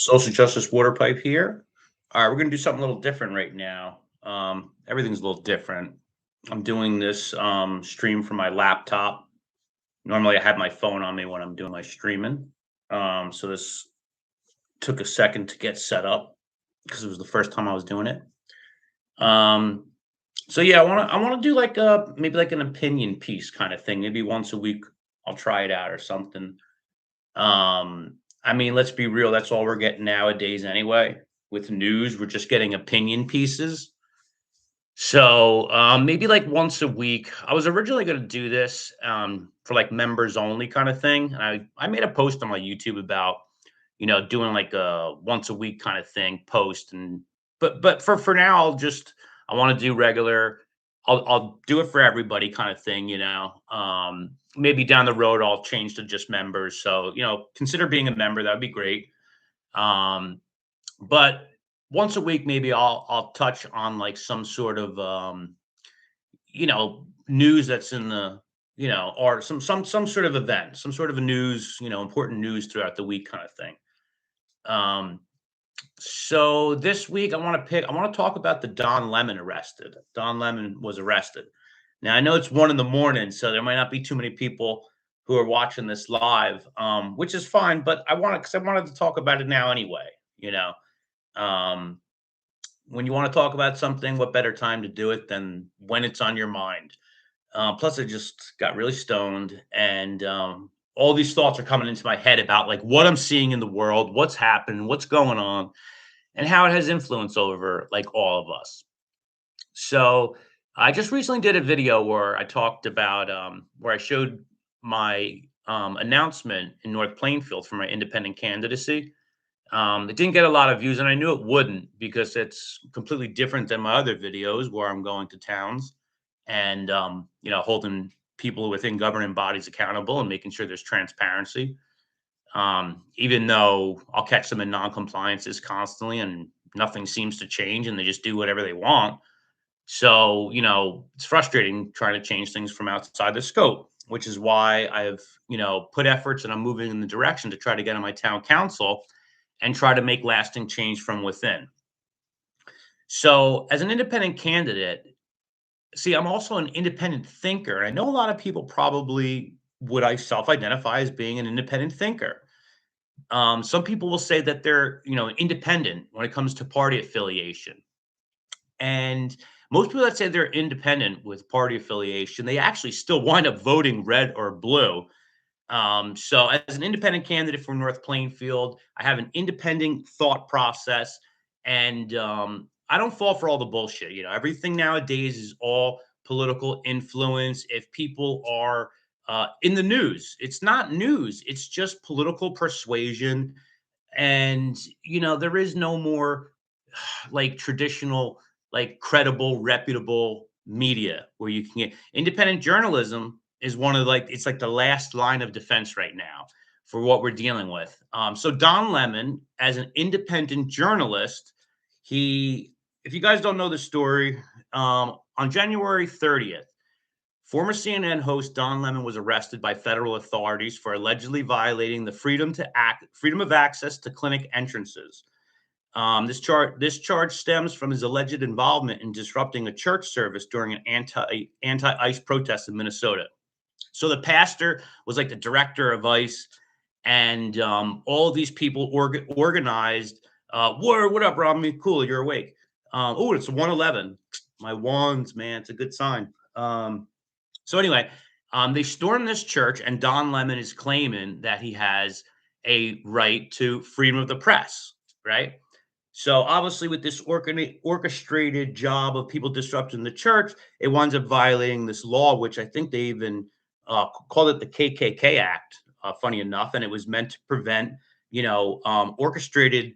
Social justice water pipe here. All right, we're gonna do something a little different right now. Everything's a little different. I'm doing this stream from my laptop. Normally, I have my phone on me when I'm doing my streaming. So this took a second to get set up because it was the first time I was doing it. Um, so yeah, I wanna do like a maybe like an opinion piece kind of thing. Maybe once a week, I'll try it out or something. I mean, let's be real, that's all we're getting nowadays anyway. With news, we're just getting opinion pieces. So, maybe like once a week. I was originally going to do this for like members only kind of thing. And I made a post on my YouTube about, doing like a once a week kind of thing post and but for now I want to do regular. I'll do it for everybody kind of thing. Maybe down the road I'll change to just members. So, consider being a member. That would be great. Um but once a week maybe I'll touch on like some sort of news that's in the or some sort of event, some sort of a news, important news throughout the week kind of thing. um so this week I want to talk about the Don Lemon arrested. Don Lemon was arrested. Now I know it's 1 in the morning, so there might not be too many people who are watching this live, which is fine, but I wanted to talk about it now anyway. you know um when you want to talk about something, what better time to do it than when it's on your mind? Plus, I just got really stoned, and all these thoughts are coming into my head about like what I'm seeing in the world, what's happened, what's going on, and how it has influence over like all of us. So, I just recently did a video where I talked about where I showed my announcement in North Plainfield for my independent candidacy. It didn't get a lot of views, and I knew it wouldn't because it's completely different than my other videos where I'm going to towns and holding people within governing bodies accountable and making sure there's transparency. Even though I'll catch them in non-compliances constantly, and nothing seems to change, and they just do whatever they want. So it's frustrating trying to change things from outside the scope, which is why I've put efforts and I'm moving in the direction to try to get on my town council and try to make lasting change from within. So, as an independent candidate, see, I'm also an independent thinker. And I know a lot of people probably would I self-identify as being an independent thinker. Some people will say that they're, independent when it comes to party affiliation. And most people that say they're independent with party affiliation, they actually still wind up voting red or blue. So, as an independent candidate for North Plainfield, I have an independent thought process, and I don't fall for all the bullshit. Everything nowadays is all political influence. If people are in the news, it's not news; it's just political persuasion, and there is no more like traditional, like credible, reputable media where you can get independent journalism is one of like it's like the last line of defense right now for what we're dealing with. So Don Lemon, as an independent journalist, he, if you guys don't know the story, on January 30th, former CNN host Don Lemon was arrested by federal authorities for allegedly violating the freedom of access to clinic entrances. This charge stems from his alleged involvement in disrupting a church service during an anti-ICE protest in Minnesota. So the pastor was like the director of ICE, and all of these people organized. What up, Rob? Me, cool. You're awake. Oh, it's 111. My wands, man. It's a good sign. So anyway, they stormed this church, and Don Lemon is claiming that he has a right to freedom of the press, right? So obviously, with this orchestrated job of people disrupting the church, it winds up violating this law, which I think they even called it the KKK Act. Funny enough, and it was meant to prevent, orchestrated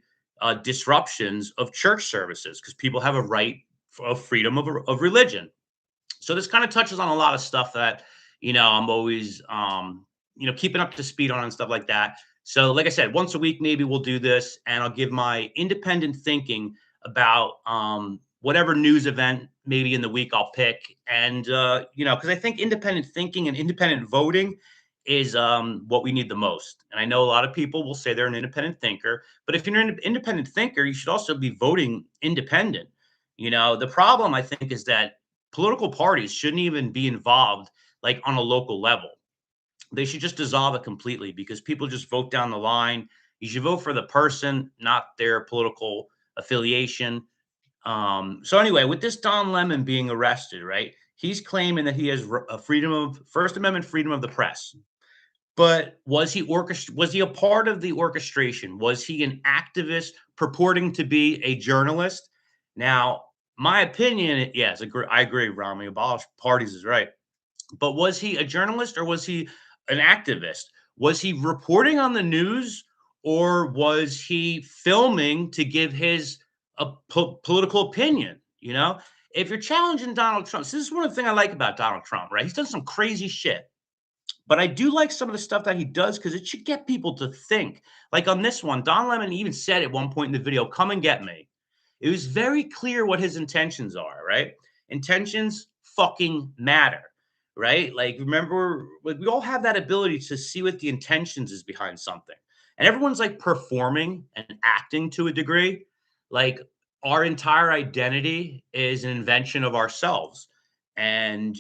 disruptions of church services because people have a right of freedom of religion. So this kind of touches on a lot of stuff that I'm always keeping up to speed on and stuff like that. So, like I said, once a week maybe we'll do this, and I'll give my independent thinking about whatever news event maybe in the week I'll pick, and because I think independent thinking and independent voting is what we need the most. And I know a lot of people will say they're an independent thinker, but if you're an independent thinker, you should also be voting independent. The problem I think is that political parties shouldn't even be involved like on a local level. They should just dissolve it completely because people just vote down the line. You should vote for the person, not their political affiliation. So anyway, with this Don Lemon being arrested, right? He's claiming that he has a freedom of First Amendment freedom of the press. But was he a part of the orchestration? Was he an activist purporting to be a journalist? Now, my opinion, yes, I agree, Rami, abolish parties is right. But was he a journalist or was he an activist? Was he reporting on the news or was he filming to give his political opinion? If you're challenging Donald Trump, so this is one of the things I like about Donald Trump, right? He's done some crazy shit. But I do like some of the stuff that he does because it should get people to think. Like on this one, Don Lemon even said at one point in the video, "Come and get me." It was very clear what his intentions are, right? Intentions fucking matter, right? Like, remember, like, we all have that ability to see what the intentions is behind something. And everyone's like performing and acting to a degree. Like, our entire identity is an invention of ourselves. And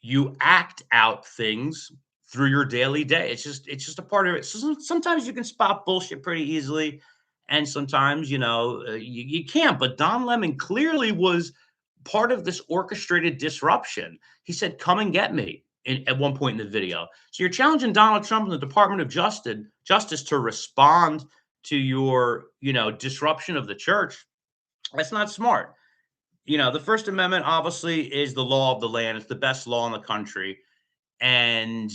you act out things through your daily day. It's just a part of it. So sometimes you can spot bullshit pretty easily, and sometimes you can't. But Don Lemon clearly was part of this orchestrated disruption. He said, "Come and get me." At one point in the video. So you're challenging Donald Trump and the Department of Justice to respond to your, disruption of the church. That's not smart. The First Amendment obviously is the law of the land. It's the best law in the country. And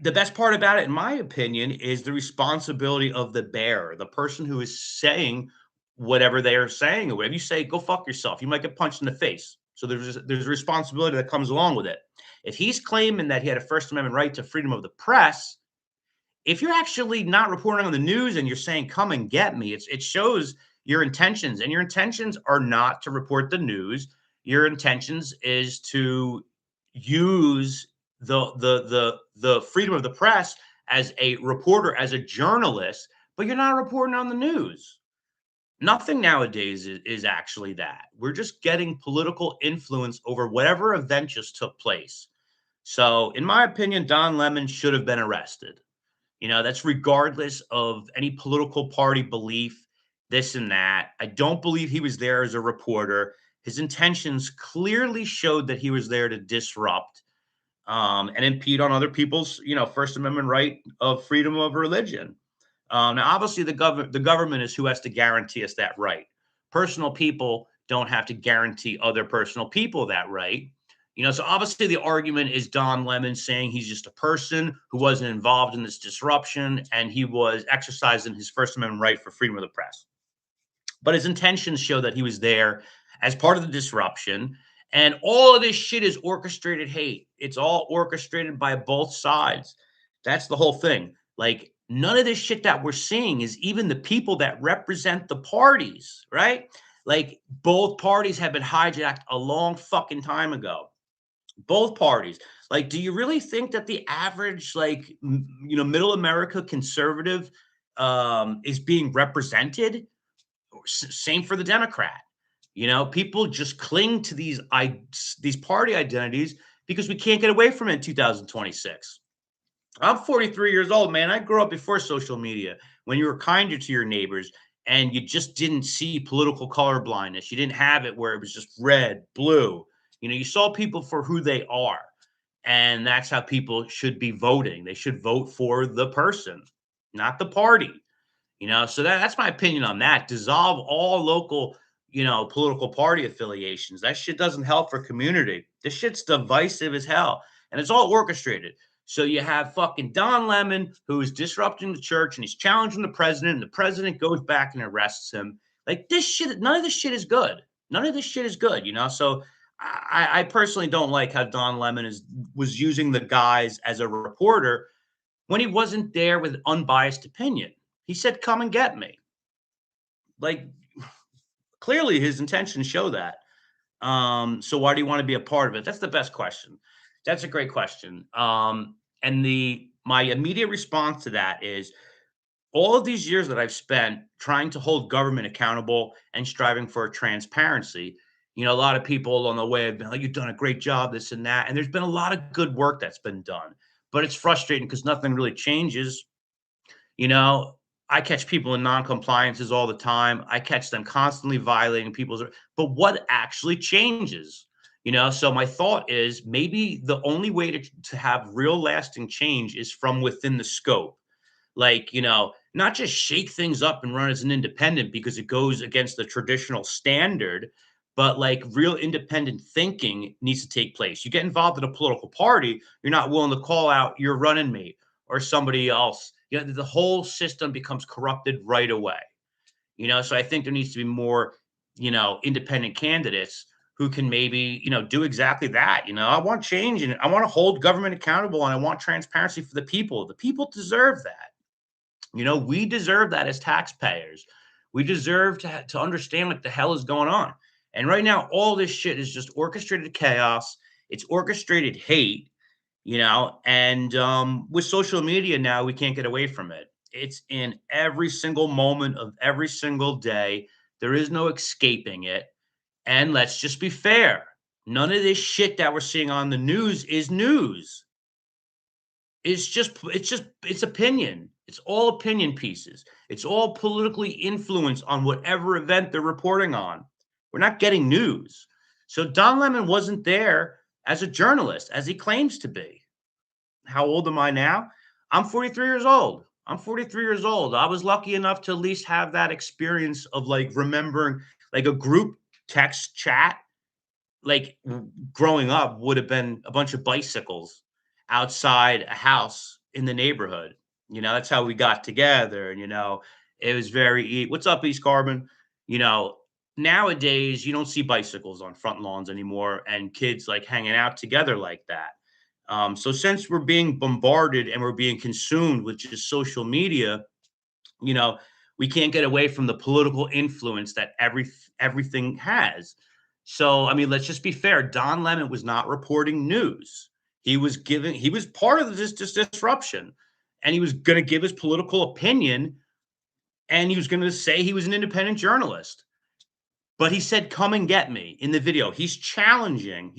the best part about it, in my opinion, is the responsibility of the bearer, the person who is saying whatever they are saying, or whatever you say, go fuck yourself. You might get punched in the face. So there's a responsibility that comes along with it. If he's claiming that he had a First Amendment right to freedom of the press, if you're actually not reporting on the news and you're saying come and get me, it shows your intentions, and your intentions are not to report the news. Your intentions is to use the freedom of the press as a reporter, as a journalist, but you're not reporting on the news. Nothing nowadays is actually that. We're just getting political influence over whatever event just took place. So in my opinion, Don Lemon should have been arrested. That's regardless of any political party belief, this and that. I don't believe he was there as a reporter. His intentions clearly showed that he was there to disrupt and impede on other people's, First Amendment right of freedom of religion. Now, obviously, the government is who has to guarantee us that right. Personal people don't have to guarantee other personal people that right. So obviously the argument is Don Lemon saying he's just a person who wasn't involved in this disruption and he was exercising his First Amendment right for freedom of the press. But his intentions show that he was there as part of the disruption. And all of this shit is orchestrated hate. It's all orchestrated by both sides. That's the whole thing. Like, none of this shit that we're seeing is even the people that represent the parties, right? Like, both parties have been hijacked a long fucking time ago. Both parties. Like, do you really think that the average, like, middle America conservative is being represented? Same for the Democrat. People just cling to these party identities because we can't get away from it in 2026. I'm 43 years old, man. I grew up before social media when you were kinder to your neighbors and you just didn't see political color blindness. You didn't have it where it was just red, blue. You saw people for who they are. And that's how people should be voting. They should vote for the person, not the party. So that's my opinion on that. Dissolve all local, political party affiliations. That shit doesn't help for community. This shit's divisive as hell. And it's all orchestrated. So you have fucking Don Lemon, who is disrupting the church and he's challenging the president, and the president goes back and arrests him. Like, this shit, none of this shit is good. None of this shit is good, So I personally don't like how Don Lemon was using the guys as a reporter when he wasn't there with unbiased opinion. He said, "Come and get me." Like, clearly his intentions show that. So why do you want to be a part of it? That's the best question. That's a great question. And the my immediate response to that is all of these years that I've spent trying to hold government accountable and striving for transparency, a lot of people along the way have been like, "You've done a great job, this and that." And there's been a lot of good work that's been done, but it's frustrating because nothing really changes. You know, I catch people in non-compliances all the time. I catch them constantly violating people's, but what actually changes? So my thought is maybe the only way to have real lasting change is from within the scope. Like, not just shake things up and run as an independent because it goes against the traditional standard, but like real independent thinking needs to take place. You get involved in a political party, you're not willing to call out your running mate or somebody else. The whole system becomes corrupted right away. So I think there needs to be more, independent candidates who can maybe, do exactly that. I want change and I want to hold government accountable and I want transparency for the people. The people deserve that. We deserve that as taxpayers. We deserve to understand what the hell is going on. And right now, all this shit is just orchestrated chaos. It's orchestrated hate, and with social media now, we can't get away from it. It's in every single moment of every single day. There is no escaping it. And let's just be fair. None of this shit that we're seeing on the news is news. It's opinion. It's all opinion pieces. It's all politically influenced on whatever event they're reporting on. We're not getting news. So Don Lemon wasn't there as a journalist as he claims to be. How old am I now? I'm 43 years old. I'm 43 years old. I was lucky enough to at least have that experience of like remembering like a group text chat like growing up would have been a bunch of bicycles outside a house in the neighborhood. That's how we got together. And, it was what's up, East Carbon? You know, Nowadays you don't see bicycles on front lawns anymore and kids like hanging out together like that. So since we're being bombarded and we're being consumed with just social media, you know, we can't get away from the political influence that everything has. So, I mean, let's just be fair. Don Lemon was not reporting news. He was part of this disruption, and he was going to give his political opinion, and he was going to say he was an independent journalist. But he said, "Come and get me" in the video. He's challenging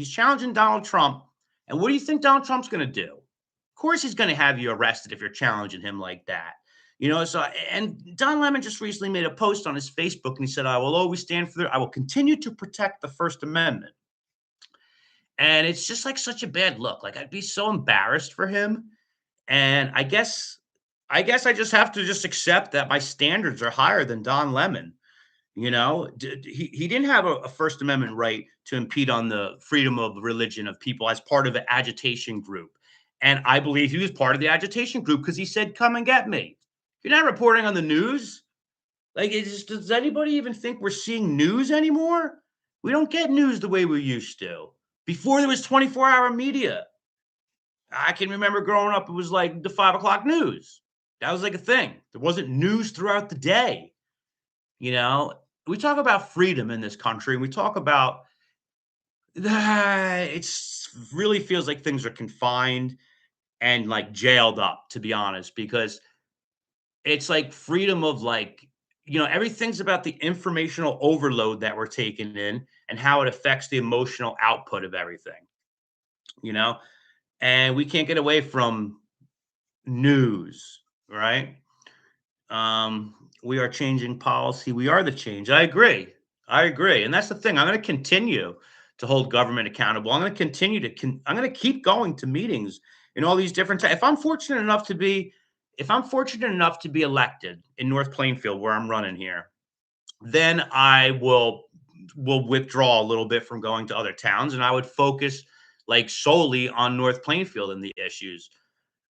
Donald Trump. And what do you think Donald Trump's going to do? Of course, he's going to have you arrested if you're challenging him like that. And Don Lemon just recently made a post on his Facebook and he said, "I will always stand for I will continue to protect the First Amendment." And it's just like such a bad look. Like I'd be so embarrassed for him. And I guess I just have to just accept that my standards are higher than Don Lemon. He didn't have a First Amendment right to impede on the freedom of religion of people as part of an agitation group. And I believe he was part of the agitation group because he said, "Come and get me." You're not reporting on the news. Like, does anybody even think we're seeing news anymore? We don't get news the way we used to. Before there was 24-hour media, I can remember growing up, it was like the 5 o'clock news. That was like a thing. There wasn't news throughout the day. You know, we talk about freedom in this country. And we talk about it's really feels like things are confined and like jailed up, to be honest, because it's like freedom of like, everything's about the informational overload that we're taking in and how it affects the emotional output of everything, you know, and we can't get away from news, right? We are changing policy. We are the change. I agree. I agree. And that's the thing. I'm going to continue to hold government accountable. I'm going to continue I'm going to keep going to meetings in all these different if I'm fortunate enough to be elected in North Plainfield where I'm running here, then I will withdraw a little bit from going to other towns and I would focus like solely on North Plainfield and the issues.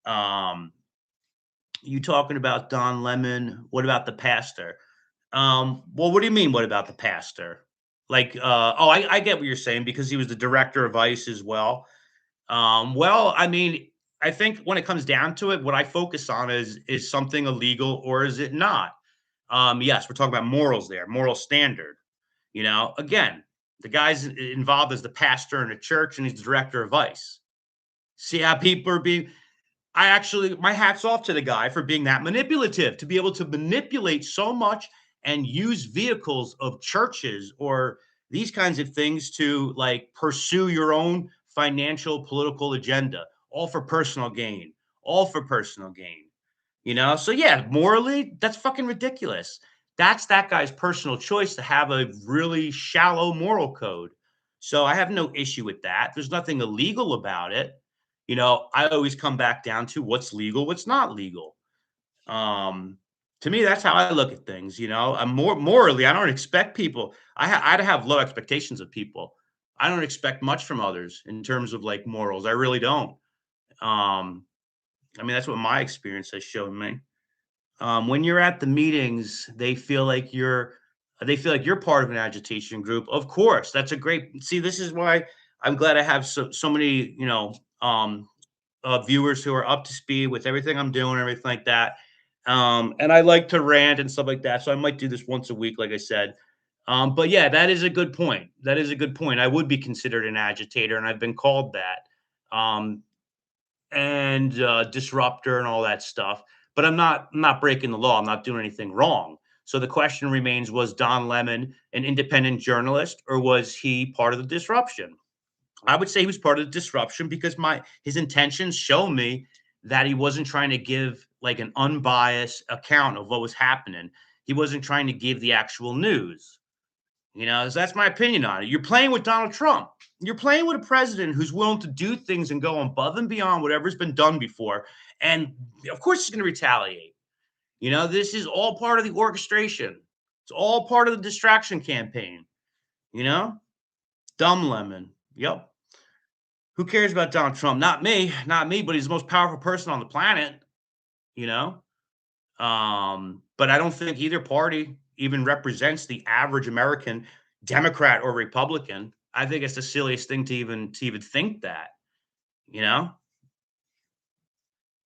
Um, you talking about Don Lemon? What about the pastor? Well, what do you mean? What about the pastor? Like, oh, I get what you're saying because he was the director of ICE as well. Well, I mean, I think when it comes down to it, what I focus on is something illegal or is it not? Yes, we're talking about morals there, moral standard. Again, the guy's involved as the pastor in a church and he's the director of ICE. See how people are being I actually, my hat's off to the guy for being that manipulative, to be able to manipulate so much and use vehicles of churches or these kinds of things to like pursue your own financial political agenda, all for personal gain, all for personal gain. So yeah, morally, that's fucking ridiculous. That's that guy's personal choice to have a really shallow moral code. So I have no issue with that. There's nothing illegal about it. I always come back down to what's legal, what's not legal. Um, to me, that's how I look at things. I'm more morally, I don't expect people. I'd have low expectations of people. I don't expect much from others in terms of like morals. I really don't. Um, I mean, that's what my experience has shown me. When you're at the meetings, they feel like you're part of an agitation group. Of course, that's a great. See, this is why I'm glad I have so many viewers who are up to speed with everything I'm doing, everything like that. And I like to rant and stuff like that, so I might do this once a week, like I said. But yeah, that is a good point. That is a good point. I would be considered an agitator, and I've been called that. And disruptor and all that stuff. But I'm not breaking the law. I'm not doing anything wrong. So the question remains: was Don Lemon an independent journalist, or was he part of the disruption? I would say he was part of the disruption because my his intentions show me that he wasn't trying to give like an unbiased account of what was happening. He wasn't trying to give the actual news. So that's my opinion on it. You're playing with Donald Trump. You're playing with a president who's willing to do things and go above and beyond whatever's been done before. And of course, he's going to retaliate. This is all part of the orchestration. It's all part of the distraction campaign. You know, Dumb lemon. Yep. Who cares about Donald Trump? Not me. Not me. But he's the most powerful person on the planet. You know. But I don't think either party even represents the average American, Democrat or Republican. I think it's the silliest thing to even think that, you know?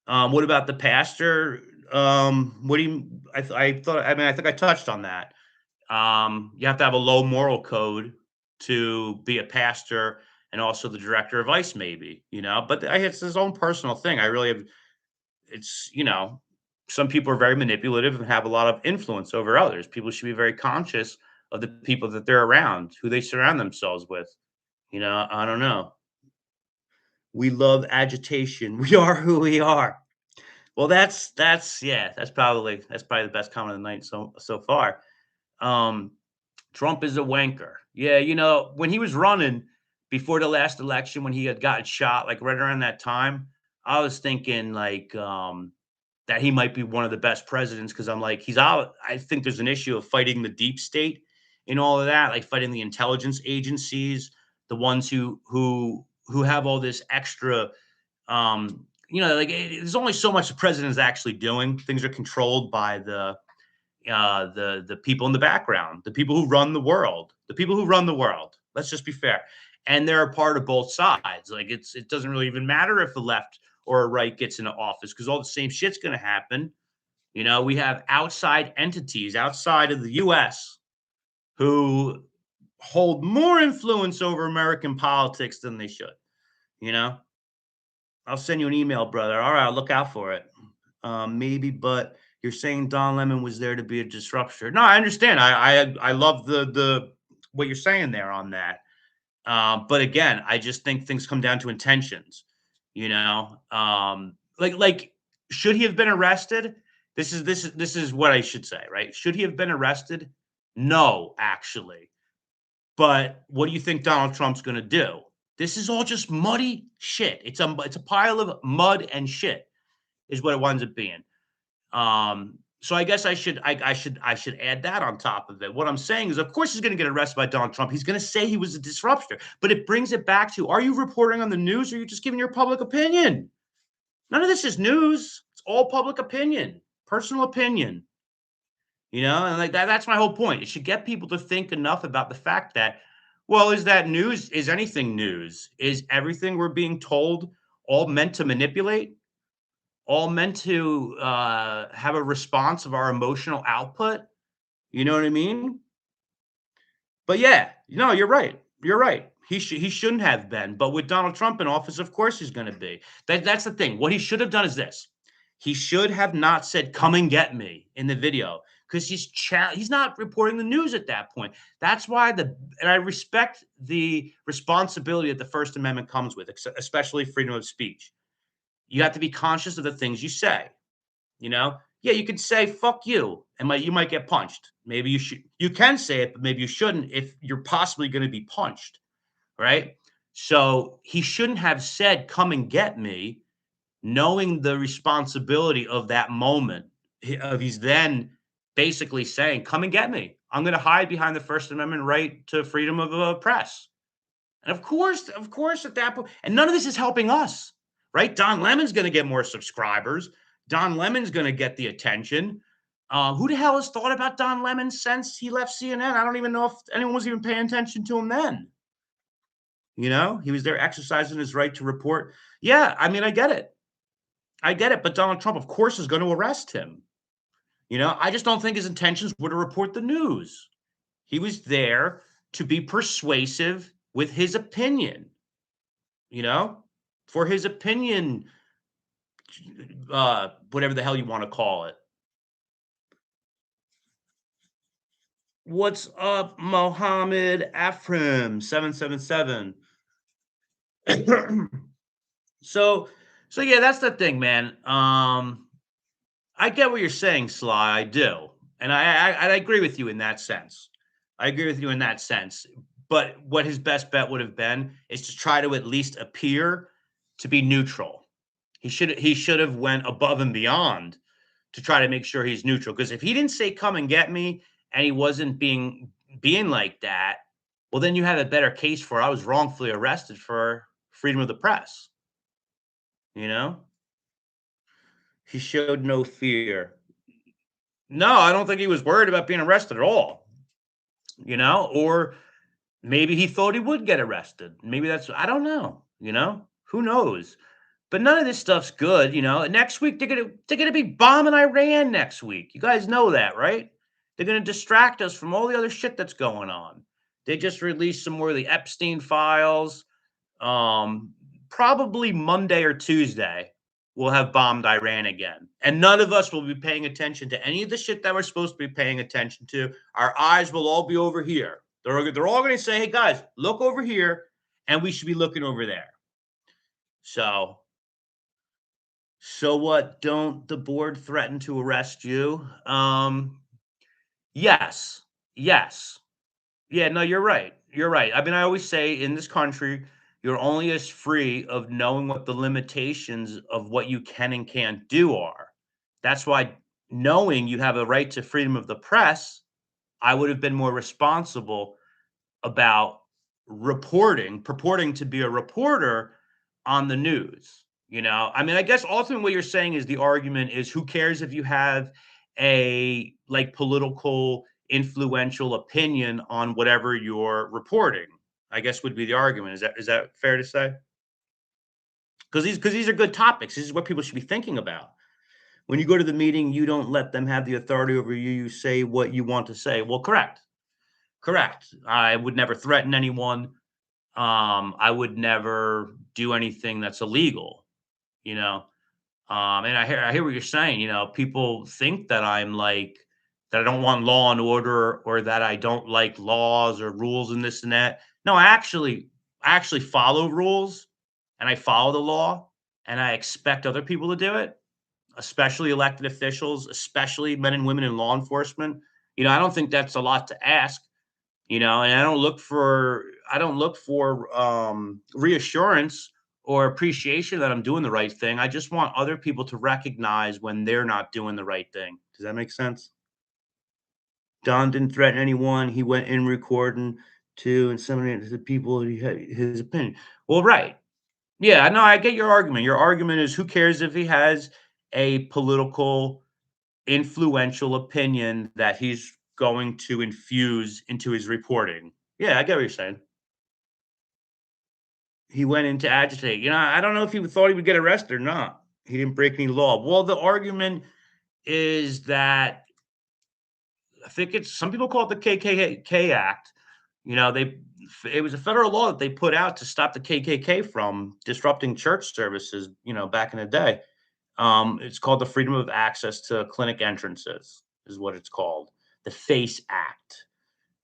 What about the pastor? What do you I think I touched on that. You have to have a low moral code to be a pastor and also the director of ICE, maybe. But it's his own personal thing. I really have some people are very manipulative and have a lot of influence over others. People should be very conscious of the people that they're around, who they surround themselves with. I don't know. We love agitation. We are who we are. Well, that's probably the best comment of the night so far. Um, Trump is a wanker. Yeah, when he was running before the last election, when he had gotten shot, like right around that time, I was thinking like that he might be one of the best presidents because I'm like, he's out. I think there's an issue of fighting the deep state and all of that, like fighting the intelligence agencies, the ones who have all this extra like there's only so much the president is actually doing. Things are controlled by the people in the background, the people who run the world, the people who run the world. Let's just be fair. And they're a part of both sides. Like it doesn't really even matter if the left or a right gets into office because all the same shit's going to happen. We have outside entities outside of the US who hold more influence over American politics than they should. You know, I'll send you an email, brother. All right, I'll look out for it. Maybe, but you're saying Don Lemon was there to be a disruptor. No, I understand. I love the what you're saying there on that. But again, I just think things come down to intentions. Like should he have been arrested? This is what I should say, right? Should he have been arrested? No, actually. But what do you think Donald Trump's going to do? This is all just muddy shit. It's a pile of mud and shit is what it winds up being. So I guess I should add that on top of it. What I'm saying is, of course, he's going to get arrested by Donald Trump. He's going to say he was a disruptor, but it brings it back to: are you reporting on the news, or are you just giving your public opinion? None of this is news. It's all public opinion, personal opinion. And like that's my whole point. It should get people to think enough about the fact that, well, is that news? Is anything news? Is everything we're being told all meant to manipulate? All meant to have a response of our emotional output? You know what I mean? But yeah, no, you're right. You're right. he shouldn't have been, but with Donald Trump in office, of course he's going to be. That's the thing. What he should have done is this: he should have not said "come and get me" in the video because he's not reporting the news at that point. That's why and I respect the responsibility that the First Amendment comes with, especially freedom of speech. You have to be conscious of the things you say. You know, yeah, you could say "fuck you" and you might get punched. Maybe you can say it, but maybe you shouldn't if you're possibly going to be punched, right? So he shouldn't have said "come and get me," knowing the responsibility of that moment. He's then basically saying, "Come and get me. I'm going to hide behind the First Amendment right to freedom of press." And of course, at that point, and none of this is helping us, right? Don Lemon's going to get more subscribers. Don Lemon's going to get the attention. Who the hell has thought about Don Lemon since he left CNN? I don't even know if anyone was even paying attention to him then. You know, he was there exercising his right to report. Yeah, I mean, I get it. I get it. But Donald Trump, of course, is going to arrest him. You know, I just don't think his intentions were to report the news. He was there to be persuasive with his opinion, you know, for his opinion, whatever the hell you want to call it. What's up, Mohammed Afrim 777? so, so yeah, that's the thing, man. I get what you're saying, Sly. I do, and I agree with you in that sense. I agree with you in that sense. But what his best bet would have been is to try to at least appear to be neutral. He should have went above and beyond to try to make sure he's neutral. Because if he didn't say "come and get me" and he wasn't being like that, well, then you have a better case for I was wrongfully arrested for freedom of the press. You know, he showed no fear. No, I don't think he was worried about being arrested at all. You know, or maybe he thought he would get arrested. Maybe I don't know. You know, who knows? But none of this stuff's good, you know. Next week they're gonna be bombing Iran next week. You guys know that, right? They're gonna distract us from all the other shit that's going on. They just released some more of the Epstein files. Um, Probably Monday or Tuesday, we'll have bombed Iran again. And none of us will be paying attention to any of the shit that we're supposed to be paying attention to. Our eyes will all be over here. They're all gonna say, hey guys, look over here, and we should be looking over there. So what? Don't the board threaten to arrest you? Yes. Yes. Yeah, no, you're right. You're right. I mean, I always say in this country, you're only as free of knowing what the limitations of what you can and can't do are. That's why knowing you have a right to freedom of the press, I would have been more responsible about purporting to be a reporter on the news. You know, I mean, I guess ultimately what you're saying is the argument is who cares if you have a like political influential opinion on whatever you're reporting. I guess would be the argument. Is that fair to say? Because these are good topics. This is what people should be thinking about. When you go to the meeting, you don't let them have the authority over you. You say what you want to say. Well, correct. Correct. I would never threaten anyone. I would never do anything that's illegal, you know. And I hear what you're saying. You know, people think that I'm like that I don't want law and order or that I don't like laws or rules and this and that. No, I actually follow rules and I follow the law and I expect other people to do it, especially elected officials, especially men and women in law enforcement. You know, I don't think that's a lot to ask, you know, and I don't look for reassurance or appreciation that I'm doing the right thing. I just want other people to recognize when they're not doing the right thing. Does that make sense? Don didn't threaten anyone. He went in recording to inseminate the people. He had his opinion. Well, right. Yeah, no, I get your argument. Your argument is who cares if he has a political influential opinion that he's going to infuse into his reporting. Yeah, I get what you're saying. He went in to agitate. You know, I don't know if he thought he would get arrested or not. He didn't break any law. Well, the argument is that I think it's some people call it the KKK Act. You know, they it was a federal law that they put out to stop the KKK from disrupting church services, back in the day. It's called the Freedom of Access to Clinic Entrances, is what it's called. The FACE Act,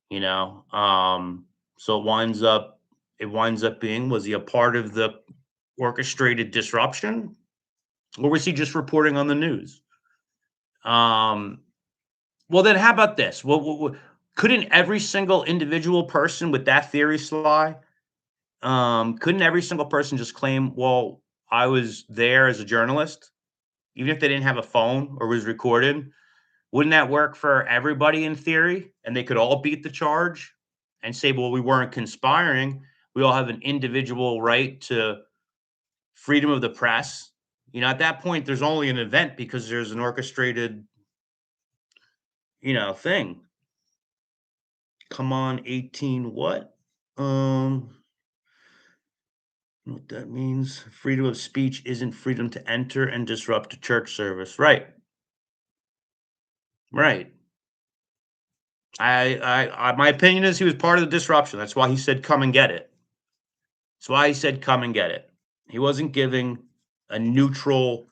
you know. So it winds up being, was he a part of the orchestrated disruption, or was he just reporting on the news? Um, well, then how about this? Well, couldn't every single individual person with that theory, Sly, couldn't every single person just claim, well, I was there as a journalist, even if they didn't have a phone or was recorded? Wouldn't that work for everybody in theory? And they could all beat the charge and say, well, we weren't conspiring. We all have an individual right to freedom of the press. At that point, there's only an event because there's an orchestrated, thing. Come on, 18, what? What that means? Freedom of speech isn't freedom to enter and disrupt a church service. Right, right. My opinion is he was part of the disruption. That's why he said, "Come and get it." That's why he said, "Come and get it." He wasn't giving a neutral.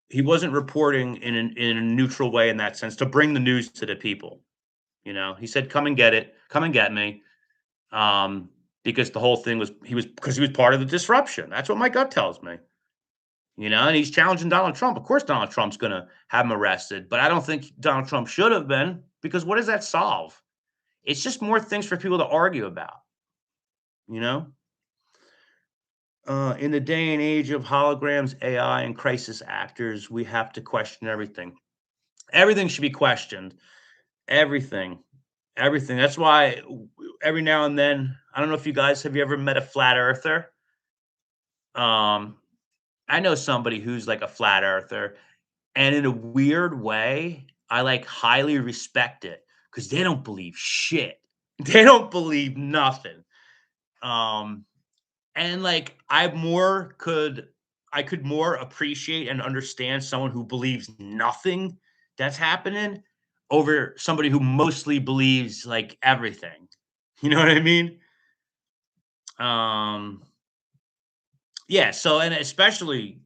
He wasn't reporting in a neutral way in that sense to bring the news to the people. He said, "Come and get it. Come and get me." Um, because the whole thing was because he was part of the disruption. That's what my gut tells me. And he's challenging Donald Trump. Of course, Donald Trump's going to have him arrested, but I don't think Donald Trump should have been, because what does that solve? It's just more things for people to argue about, you know? In the day and age of holograms, AI, and crisis actors, we have to question everything. Everything should be questioned. Everything. Everything. That's why every now and then, I don't know if have you ever met a flat earther? Um, I know somebody who's like a flat earther, and in a weird way, I like highly respect it because they don't believe shit. They don't believe nothing. Um, and like I could more appreciate and understand someone who believes nothing that's happening over somebody who mostly believes like everything. You know what I mean? Um, yeah, so and especially,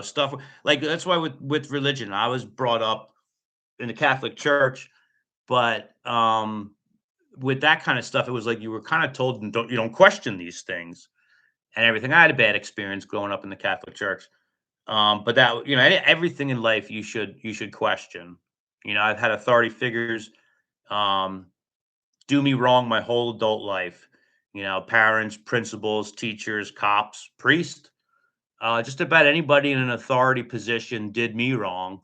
stuff like that's why with religion, I was brought up in the Catholic Church, but with that kind of stuff, it was like you were kind of told, "And don't question these things and everything." I had a bad experience growing up in the Catholic Church. But that, everything in life you should question. I've had authority figures um do me wrong my whole adult life. Parents, principals, teachers, cops, priests, just about anybody in an authority position did me wrong.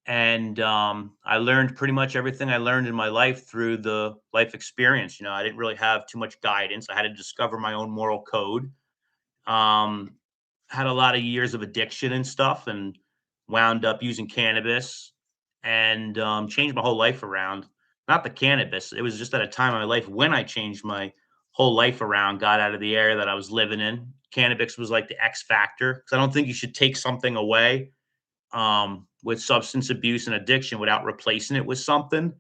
And I learned pretty much everything I learned in my life through the life experience. I didn't really have too much guidance. I had to discover my own moral code. Um, had a lot of years of addiction and stuff, and wound up using cannabis, and changed my whole life around. Not the cannabis, it was just at a time in my life when I changed my whole life around, got out of the area that I was living in. Cannabis was like the X factor, because I don't think you should take something away with substance abuse and addiction without replacing it with something.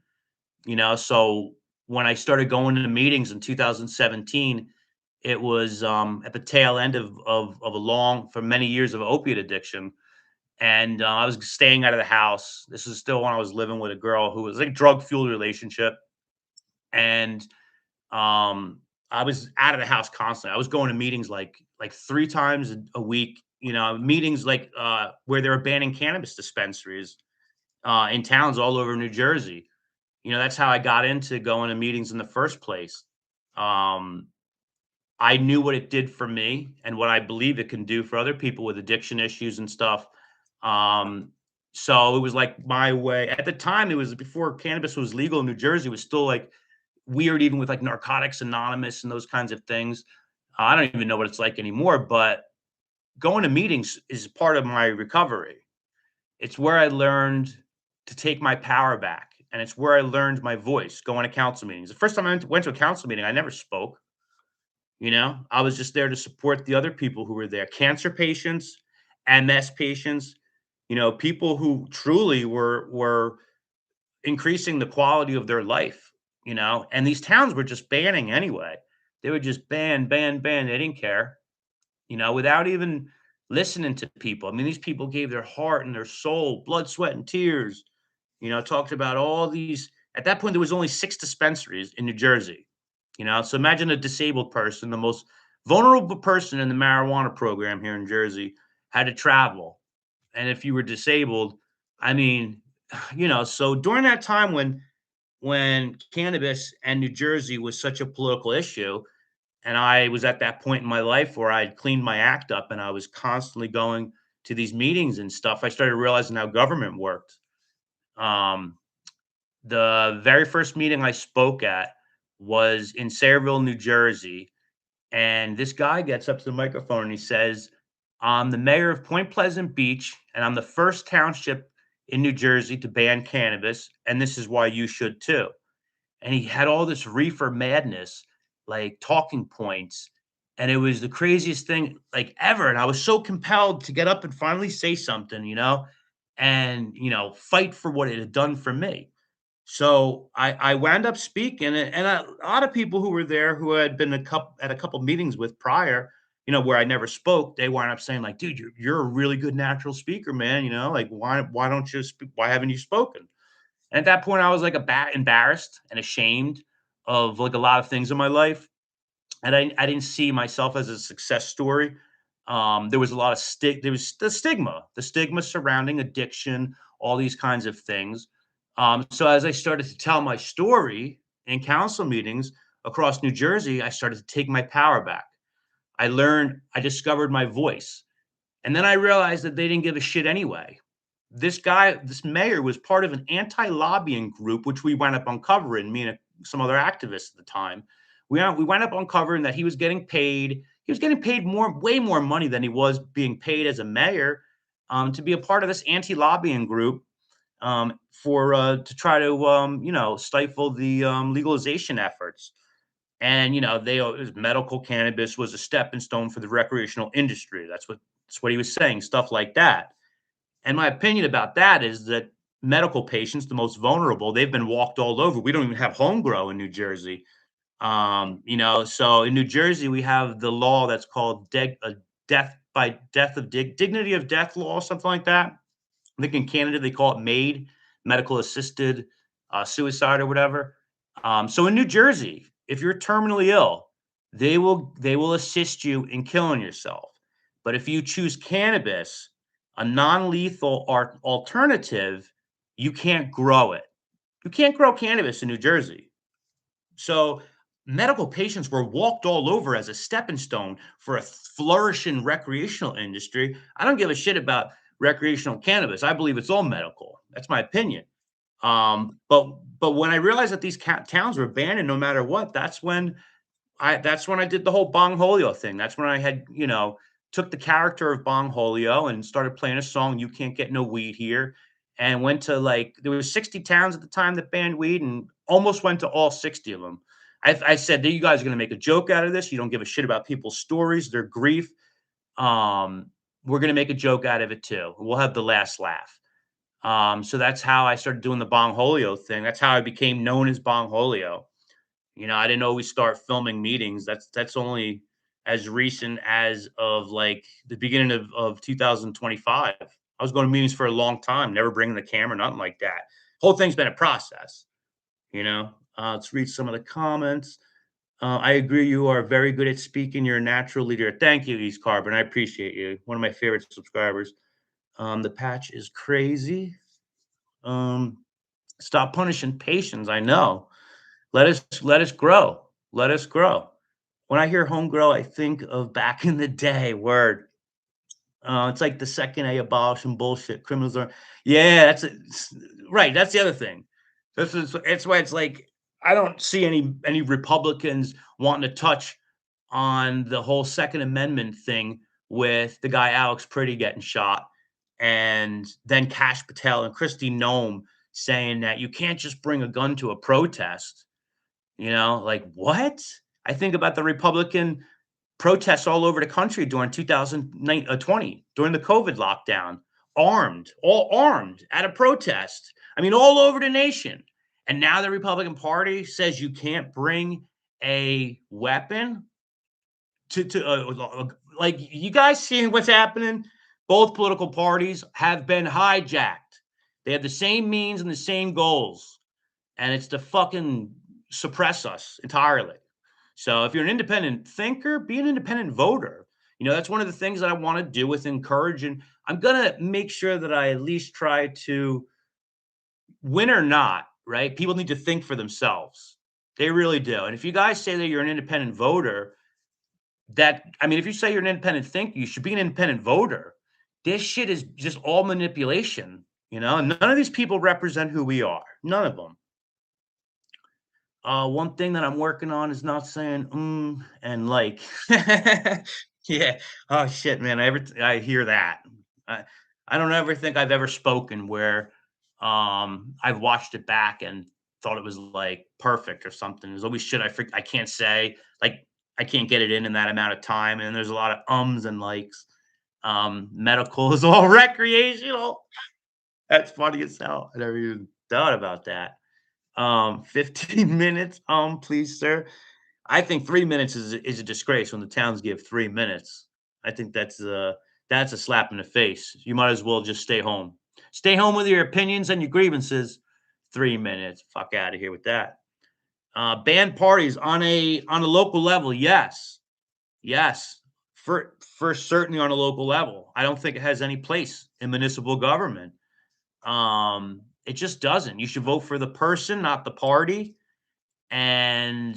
So when I started going to meetings in 2017, it was at the tail end of a long, for many years of opiate addiction. And I was staying out of the house. This is still when I was living with a girl who was like drug fueled relationship. And um, I was out of the house constantly. I was going to meetings like 3 times a week, meetings like where they were banning cannabis dispensaries in towns all over New Jersey. That's how I got into going to meetings in the first place. Um, I knew what it did for me and what I believe it can do for other people with addiction issues and stuff. Um, so it was like my way. At the time, it was before cannabis was legal in New Jersey. It was still like weird, even with like Narcotics Anonymous and those kinds of things. I don't even know what it's like anymore, but going to meetings is part of my recovery. It's where I learned to take my power back, and it's where I learned my voice going to council meetings. The first time I went to a council meeting, I never spoke. I was just there to support the other people who were there, cancer patients, MS patients, people who truly were increasing the quality of their life, and these towns were just banning anyway. They would just ban, ban, ban. They didn't care, without even listening to people. I mean, these people gave their heart and their soul, blood, sweat, and tears. Talked about all these. At that point, there was only 6 dispensaries in New Jersey. So imagine a disabled person, the most vulnerable person in the marijuana program here in Jersey, had to travel. And if you were disabled, I mean, so during that time when cannabis and New Jersey was such a political issue, and I was at that point in my life where I'd cleaned my act up and I was constantly going to these meetings and stuff, I started realizing how government worked. Um, the very first meeting I spoke at was in Sayreville, New Jersey. And this guy gets up to the microphone and he says, I'm the mayor of Point Pleasant Beach, and I'm the first township in New Jersey to ban cannabis. And this is why you should too. And he had all this reefer madness, like talking points. And it was the craziest thing like ever. And I was so compelled to get up and finally say something, and, fight for what it had done for me. So I wound up speaking, and a lot of people who were there who had been at a couple meetings with prior, where I never spoke, they wound up saying like, "Dude, you're a really good natural speaker, man. Like why don't you speak? Why haven't you spoken?" And at that point, I was like embarrassed and ashamed of like a lot of things in my life, and I didn't see myself as a success story. There was a lot of there was the stigma surrounding addiction, all these kinds of things. So as I started to tell my story in council meetings across New Jersey, I started to take my power back. I discovered my voice. And then I realized that they didn't give a shit anyway. This mayor was part of an anti-lobbying group, which we wound up uncovering, me and some other activists at the time. We wound up uncovering that he was getting paid. He was getting paid way more money than he was being paid as a mayor, to be a part of this anti-lobbying group, for to try to stifle the legalization efforts. And medical cannabis was a stepping stone for the recreational industry. That's what he was saying, stuff like that. And my opinion about that is that medical patients, the most vulnerable, they've been walked all over. We don't even have home grow in New Jersey. So in New Jersey, we have the law that's called death by death of dignity of death law, something like that. I think in Canada they call it MAID, medical assisted suicide or whatever. So in New Jersey, if you're terminally ill, they will assist you in killing yourself. But if you choose cannabis, a non-lethal alternative, you can't grow it. You can't grow cannabis in New Jersey. So medical patients were walked all over as a stepping stone for a flourishing recreational industry. I don't give a shit about recreational cannabis. I believe it's all medical. That's my opinion. But when I realized that these towns were banned no matter what, that's when I did the whole Bong Holio thing. That's when I had, took the character of Bong Holio and started playing a song, "You Can't Get No Weed Here," and went to like there was 60 towns at the time that banned weed, and almost went to all 60 of them. I said, "You guys are going to make a joke out of this. You don't give a shit about people's stories, their grief. Um, we're going to make a joke out of it too. We'll have the last laugh." So that's how I started doing the Bong Holio thing. That's how I became known as Bong Holio. I didn't always start filming meetings. That's only as recent as of like the beginning of 2025. I was going to meetings for a long time, never bringing the camera, nothing like that. Whole thing's been a process, let's read some of the comments. I agree. You are very good at speaking. You're a natural leader. Thank you, East Carbon. I appreciate you. One of my favorite subscribers. The patch is crazy. Um, Stop punishing patients. I know. Let us grow. Let us grow. When I hear home grow, I think of back in the day. Word. It's like the second A abolition bullshit. Criminals are. Yeah, right. That's the other thing. It's why it's like I don't see any Republicans wanting to touch on the whole Second Amendment thing with the guy Alex Pretty getting shot, and then Cash Patel and Christy Nome saying that you can't just bring a gun to a protest. Like what? I think about the Republican protests all over the country during 2020 during the COVID lockdown, all armed at a protest. I mean, all over the nation. And now the Republican Party says you can't bring a weapon like you guys seeing what's happening? Both political parties have been hijacked. They have the same means and the same goals, and it's to fucking suppress us entirely. So if you're an independent thinker, be an independent voter. That's one of the things that I want to do with encouraging. I'm gonna make sure that I at least try to win or not, right? People need to think for themselves. They really do. And if you guys say that you're an independent voter, if you say you're an independent thinker, you should be an independent voter. This shit is just all manipulation, and none of these people represent who we are. None of them. One thing that I'm working on is not saying and like. Yeah. Oh shit, man. I hear that. I I don't ever think I've ever spoken where I've watched it back and thought it was like perfect or something. There's always shit I can't say. Like I can't get it in that amount of time. And there's a lot of ums and likes. Medical is all recreational. That's funny as hell. I never even thought about that. 15 minutes, please, sir. I think 3 minutes is a disgrace when the towns give 3 minutes. I think that's a slap in the face. You might as well just stay home. Stay home with your opinions and your grievances. 3 minutes. Fuck out of here with that. Ban parties on a local level. Yes. Yes. For certainly on a local level. I don't think it has any place in municipal government. It just doesn't. You should vote for the person, not the party. And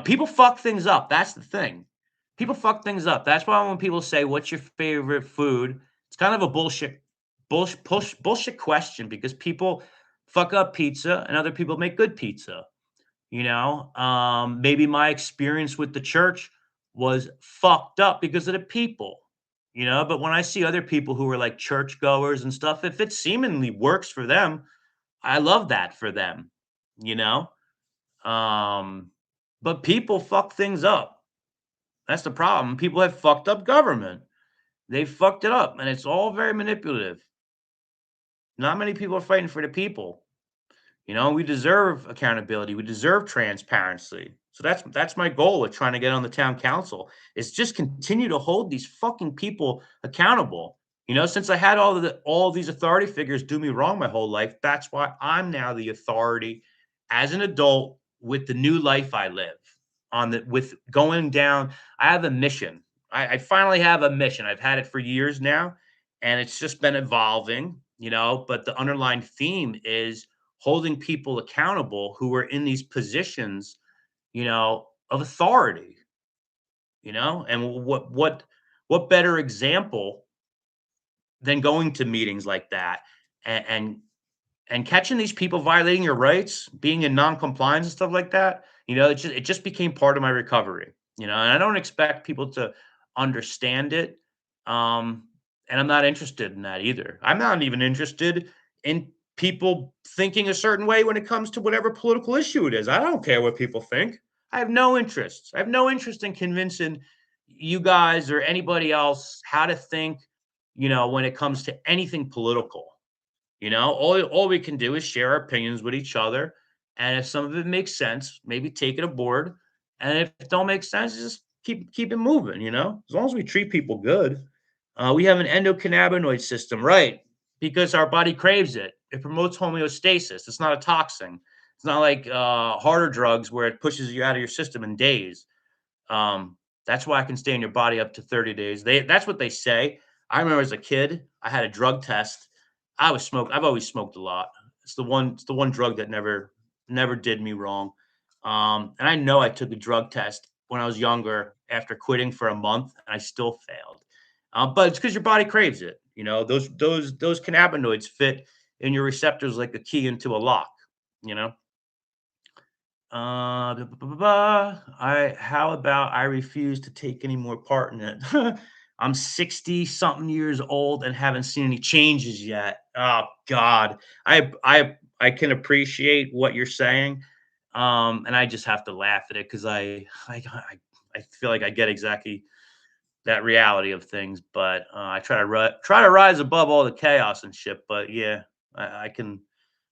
people fuck things up. That's the thing. People fuck things up. That's why when people say, "What's your favorite food?" It's kind of a bullshit question because people fuck up pizza and other people make good pizza. Maybe my experience with the church was fucked up because of the people. But when I see other people who are like churchgoers and stuff, if it seemingly works for them, I love that for them. You know um, but people fuck things up. That's the problem. People have fucked up government. They fucked it up, and it's all very manipulative. Not many people are fighting for the people. We deserve accountability. We deserve transparency. So that's my goal with trying to get on the town council is just continue to hold these fucking people accountable. Since I had all these authority figures do me wrong my whole life, that's why I'm now the authority as an adult with the new life I live on the with going down. I have a mission. I finally have a mission. I've had it for years now, and it's just been evolving. But the underlying theme is holding people accountable who are in these positions, of authority, and what better example than going to meetings like that and and catching these people violating your rights, being in non-compliance and stuff like that. It just became part of my recovery. And I don't expect people to understand it. Um, and I'm not interested in that either. I'm not even interested in people thinking a certain way when it comes to whatever political issue it is. I don't care what people think. I have no interest. I have no interest in convincing you guys or anybody else how to think, when it comes to anything political. All we can do is share our opinions with each other, and if some of it makes sense, maybe take it aboard, and if it don't make sense, just keep it moving. As long as we treat people good. We have an endocannabinoid system, right? Because our body craves it. It promotes homeostasis. It's not a toxin. It's not like harder drugs where it pushes you out of your system in days. Um, that's why I can stay in your body up to 30 days. That's what they say. I remember as a kid, I had a drug test. I've always smoked a lot. It's the one drug that never did me wrong. And I know I took a drug test when I was younger after quitting for a month, and I still failed. But it's because your body craves it. Those cannabinoids fit in your receptors like a key into a lock. You know. How about I refuse to take any more part in it? I'm 60 something years old and haven't seen any changes yet. Oh God. I can appreciate what you're saying. And I just have to laugh at it because I feel like I get exactly that reality of things, but I try to rise above all the chaos and shit. But yeah, I can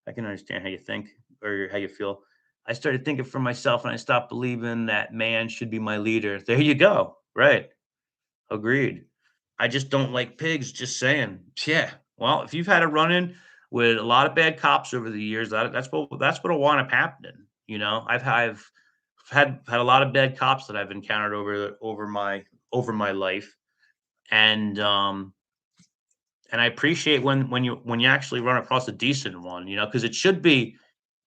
understand how you think or how you feel. I started thinking for myself and I stopped believing that man should be my leader. There you go. Right. Agreed. I just don't like pigs, just saying. Yeah. Well, if you've had a run-in with a lot of bad cops over the years, that's what'll wind up happening. I've had a lot of bad cops that I've encountered over my life, and I appreciate when you actually run across a decent one, because it should be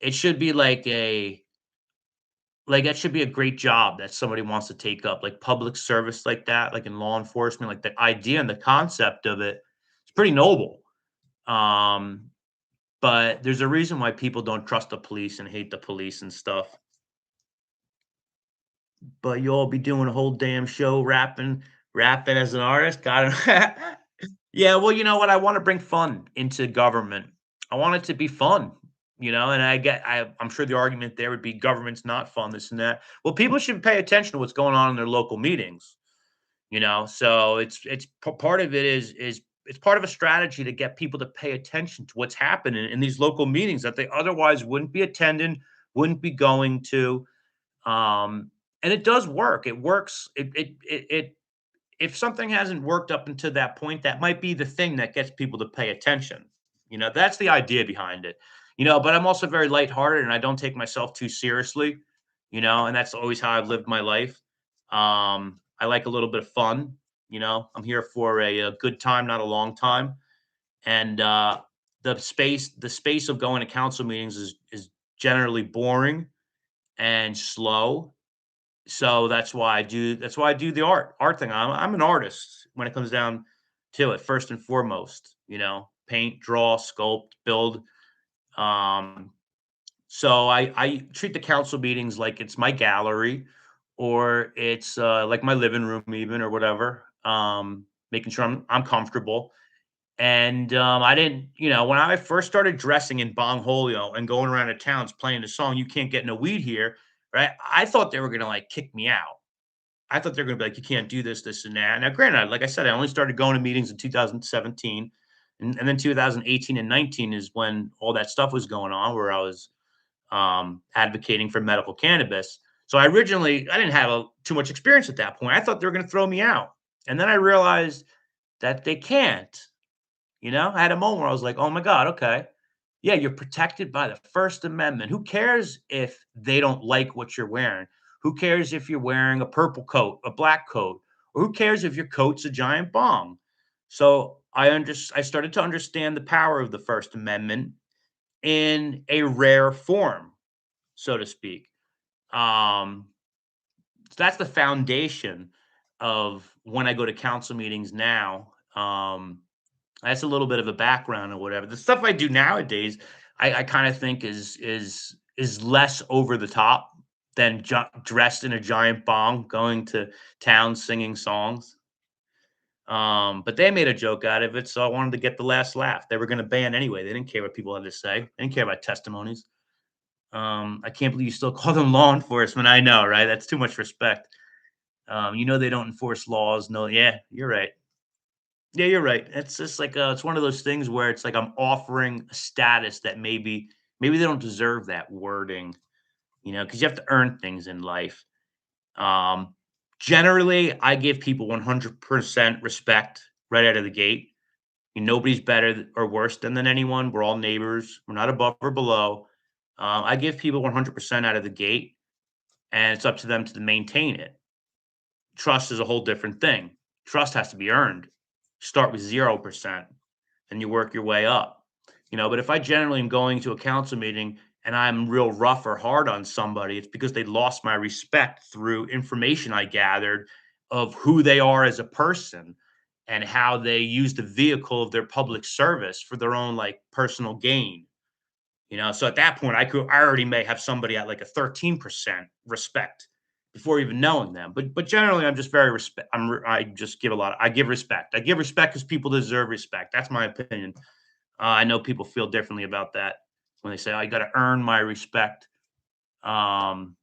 like that should be a great job that somebody wants to take up, like public service like that, like in law enforcement, like the idea and the concept of it. It's pretty noble. Um, but there's a reason why people don't trust the police and hate the police and stuff. But you'll be doing a whole damn show rapping as an artist. Got it. Yeah, well, you know what? I want to bring fun into government. I want it to be fun, and I'm sure the argument there would be government's not fun, this and that. Well, people should pay attention to what's going on in their local meetings, so part of it is it's part of a strategy to get people to pay attention to what's happening in these local meetings that they otherwise wouldn't be attending, wouldn't be going to. And it does work. It works. It if something hasn't worked up until that point, that might be the thing that gets people to pay attention. That's the idea behind it. But I'm also very lighthearted and I don't take myself too seriously, and that's always how I've lived my life. I like a little bit of fun. I'm here for a good time, not a long time. And the space of going to council meetings is generally boring and slow, so that's why I do the art thing. I'm an artist when it comes down to it, first and foremost, paint, draw, sculpt, build. Um, so I treat the council meetings like it's my gallery or it's like my living room even or whatever. Making sure I'm comfortable. And I didn't, when I first started dressing in Bongholio and going around the towns playing the song "You Can't Get No Weed Here," right? I thought they were gonna like kick me out. I thought they were gonna be like, "You can't do this, this, and that." Now, granted, like I said, I only started going to meetings in 2017, and then 2018 and 19 is when all that stuff was going on, where I was advocating for medical cannabis. So I didn't have too much experience at that point. I thought they were gonna throw me out, and then I realized that they can't. I had a moment where I was like, "Oh my god, okay. Yeah, you're protected by the First Amendment. Who cares if they don't like what you're wearing? Who cares if you're wearing a purple coat, a black coat, or who cares if your coat's a giant bomb?" So I started to understand the power of the First Amendment in a rare form, so to speak. Um, so that's the foundation of when I go to council meetings now. That's a little bit of a background or whatever. The stuff I do nowadays, I kind of think is less over the top than dressed in a giant bong going to town singing songs. But they made a joke out of it, so I wanted to get the last laugh. They were going to ban anyway. They didn't care what people had to say. They didn't care about testimonies. I can't believe you still call them law enforcement. I know, right? That's too much respect. They don't enforce laws. No, yeah, you're right. Yeah, you're right. It's just like it's one of those things where it's like I'm offering a status that maybe they don't deserve that wording, because you have to earn things in life. Um, Generally, I give people 100% respect right out of the gate. Nobody's better or worse than anyone. We're all neighbors. We're not above or below. I give people 100% out of the gate, and it's up to them to maintain it. Trust is a whole different thing. Trust has to be earned. Start with 0% and you work your way up. But if I generally am going to a council meeting and I'm real rough or hard on somebody, it's because they lost my respect through information I gathered of who they are as a person and how they use the vehicle of their public service for their own like personal gain. So at that point, I already may have somebody at like a 13% respect before even knowing them. But generally, I'm just very respect. I just give a lot. I give respect. I give respect because people deserve respect. That's my opinion. I know people feel differently about that when they say, "I got to earn my respect." Um,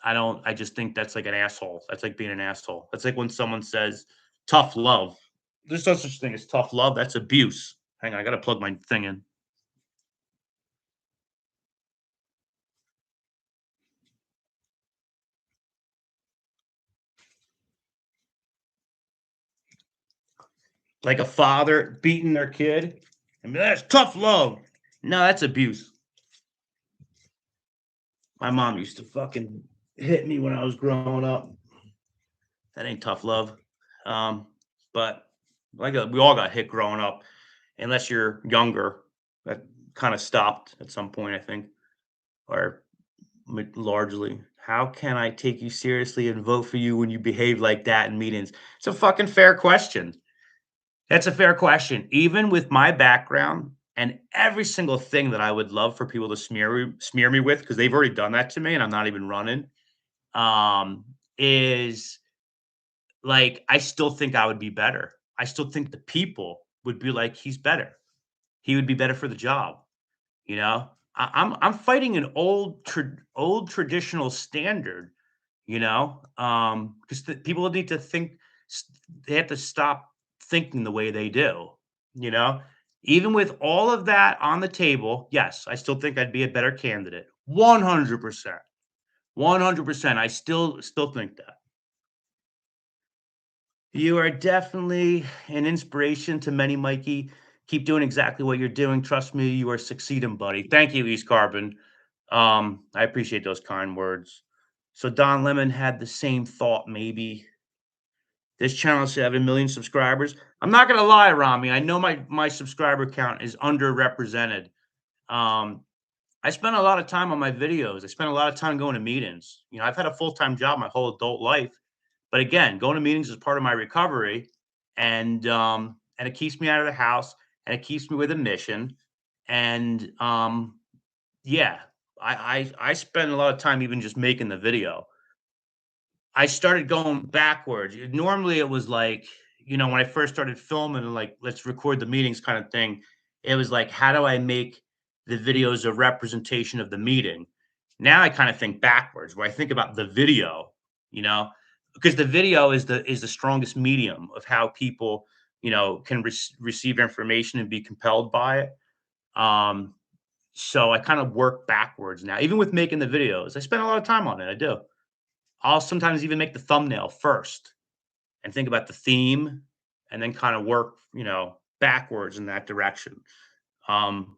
I don't. I just think that's like an asshole. That's like being an asshole. That's like when someone says tough love. There's no such thing as tough love. That's abuse. Hang on, I got to plug my thing in. like a father beating their kid. And that's tough love. No, that's abuse. My mom used to fucking hit me when I was growing up. That ain't tough love. Um, but we all got hit growing up, unless you're younger. That kind of stopped at some point, I think, or largely. How can I take you seriously and vote for you when you behave like that in meetings? It's a fucking fair question. That's a fair question. Even with my background and every single thing that I would love for people to smear me with, because they've already done that to me, and I'm not even running. Um, is like I still think I would be better. I still think the people would be like, he's better. He would be better for the job. You know, I'm fighting an old traditional standard. Because people need to think. They have to stop thinking the way they do. You know, even with all of that on the table, yes, I still think I'd be a better candidate. 100%. 100%. I still think that. You are definitely an inspiration to many, Mikey. Keep doing exactly what you're doing. Trust me, you are succeeding, buddy. Thank you, East Carbon. I appreciate those kind words. So Don Lemon had the same thought, maybe. This channel should have 1 million subscribers. I'm not gonna lie, Rami. I know my subscriber count is underrepresented. Um, I spend a lot of time on my videos. I spend a lot of time going to meetings. I've had a full-time job my whole adult life. But again, going to meetings is part of my recovery, and it keeps me out of the house, and it keeps me with a mission. And yeah, I spend a lot of time even just making the video. I started going backwards. Normally, it was like, when I first started filming and like, let's record the meetings kind of thing, it was like, how do I make the videos a representation of the meeting? Now I kind of think backwards, where I think about the video, you know, because the video is the strongest medium of how people, can receive information and be compelled by it. Um, so I kind of work backwards now, even with making the videos. I spend a lot of time on it. I do. I'll sometimes even make the thumbnail first and think about the theme and then kind of work, backwards in that direction.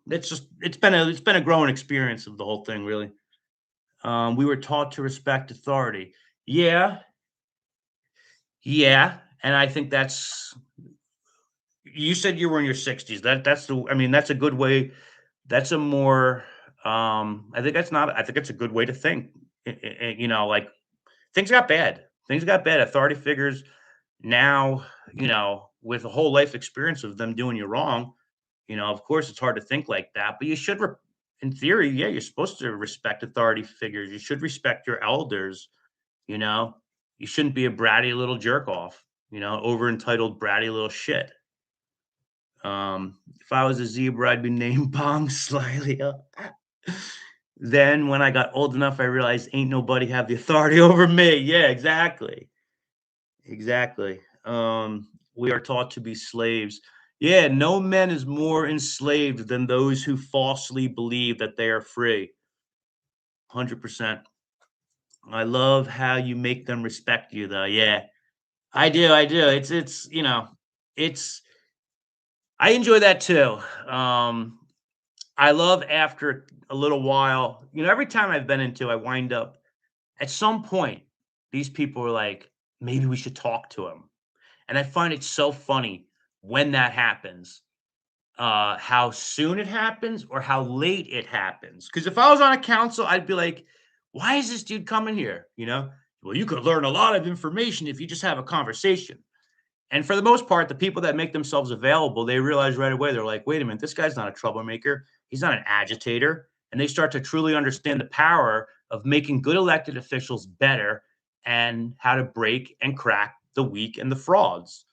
It's been a growing experience of the whole thing, really. We were taught to respect authority. Yeah, yeah, and I think that's. You said you were in your 60s. I mean, that's a good way. That's a more. I think that's not. I think it's a good way to think. Like things got bad. Things got bad. Authority figures now, with a whole life experience of them doing you wrong, of course it's hard to think like that, but you should, in theory, yeah, you're supposed to respect authority figures. You should respect your elders, you know. You shouldn't be a bratty little jerk off, over entitled bratty little shit. If I was a zebra, I'd be named Bong Slyly. Then when I got old enough, I realized ain't nobody have the authority over me. Yeah, exactly. Exactly. We are taught to be slaves. Yeah, no man is more enslaved than those who falsely believe that they are free. 100%. I love how you make them respect you, though. Yeah, I do. I do. It's, I enjoy that too. I love after a little while, every time I've been into, I wind up at some point, these people are like, maybe we should talk to him. And I find it so funny when that happens, how soon it happens or how late it happens. Because if I was on a council, I'd be like, why is this dude coming here? Well, you could learn a lot of information if you just have a conversation. And for the most part, the people that make themselves available, they realize right away, they're like, wait a minute, this guy's not a troublemaker. He's not an agitator. And they start to truly understand the power of making good elected officials better and how to break and crack the weak and the frauds.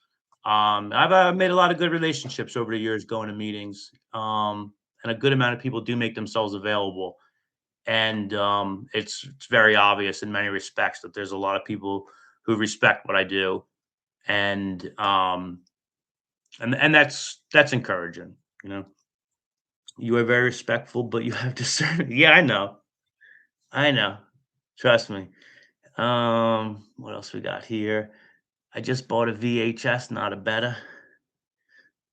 I've made a lot of good relationships over the years going to meetings, and a good amount of people do make themselves available. And it's very obvious in many respects that there's a lot of people who respect what I do, and that's encouraging. You know, you are very respectful, but you have discernment. Yeah, I know. I know. Trust me. What else we got here? I just bought a VHS, not a beta.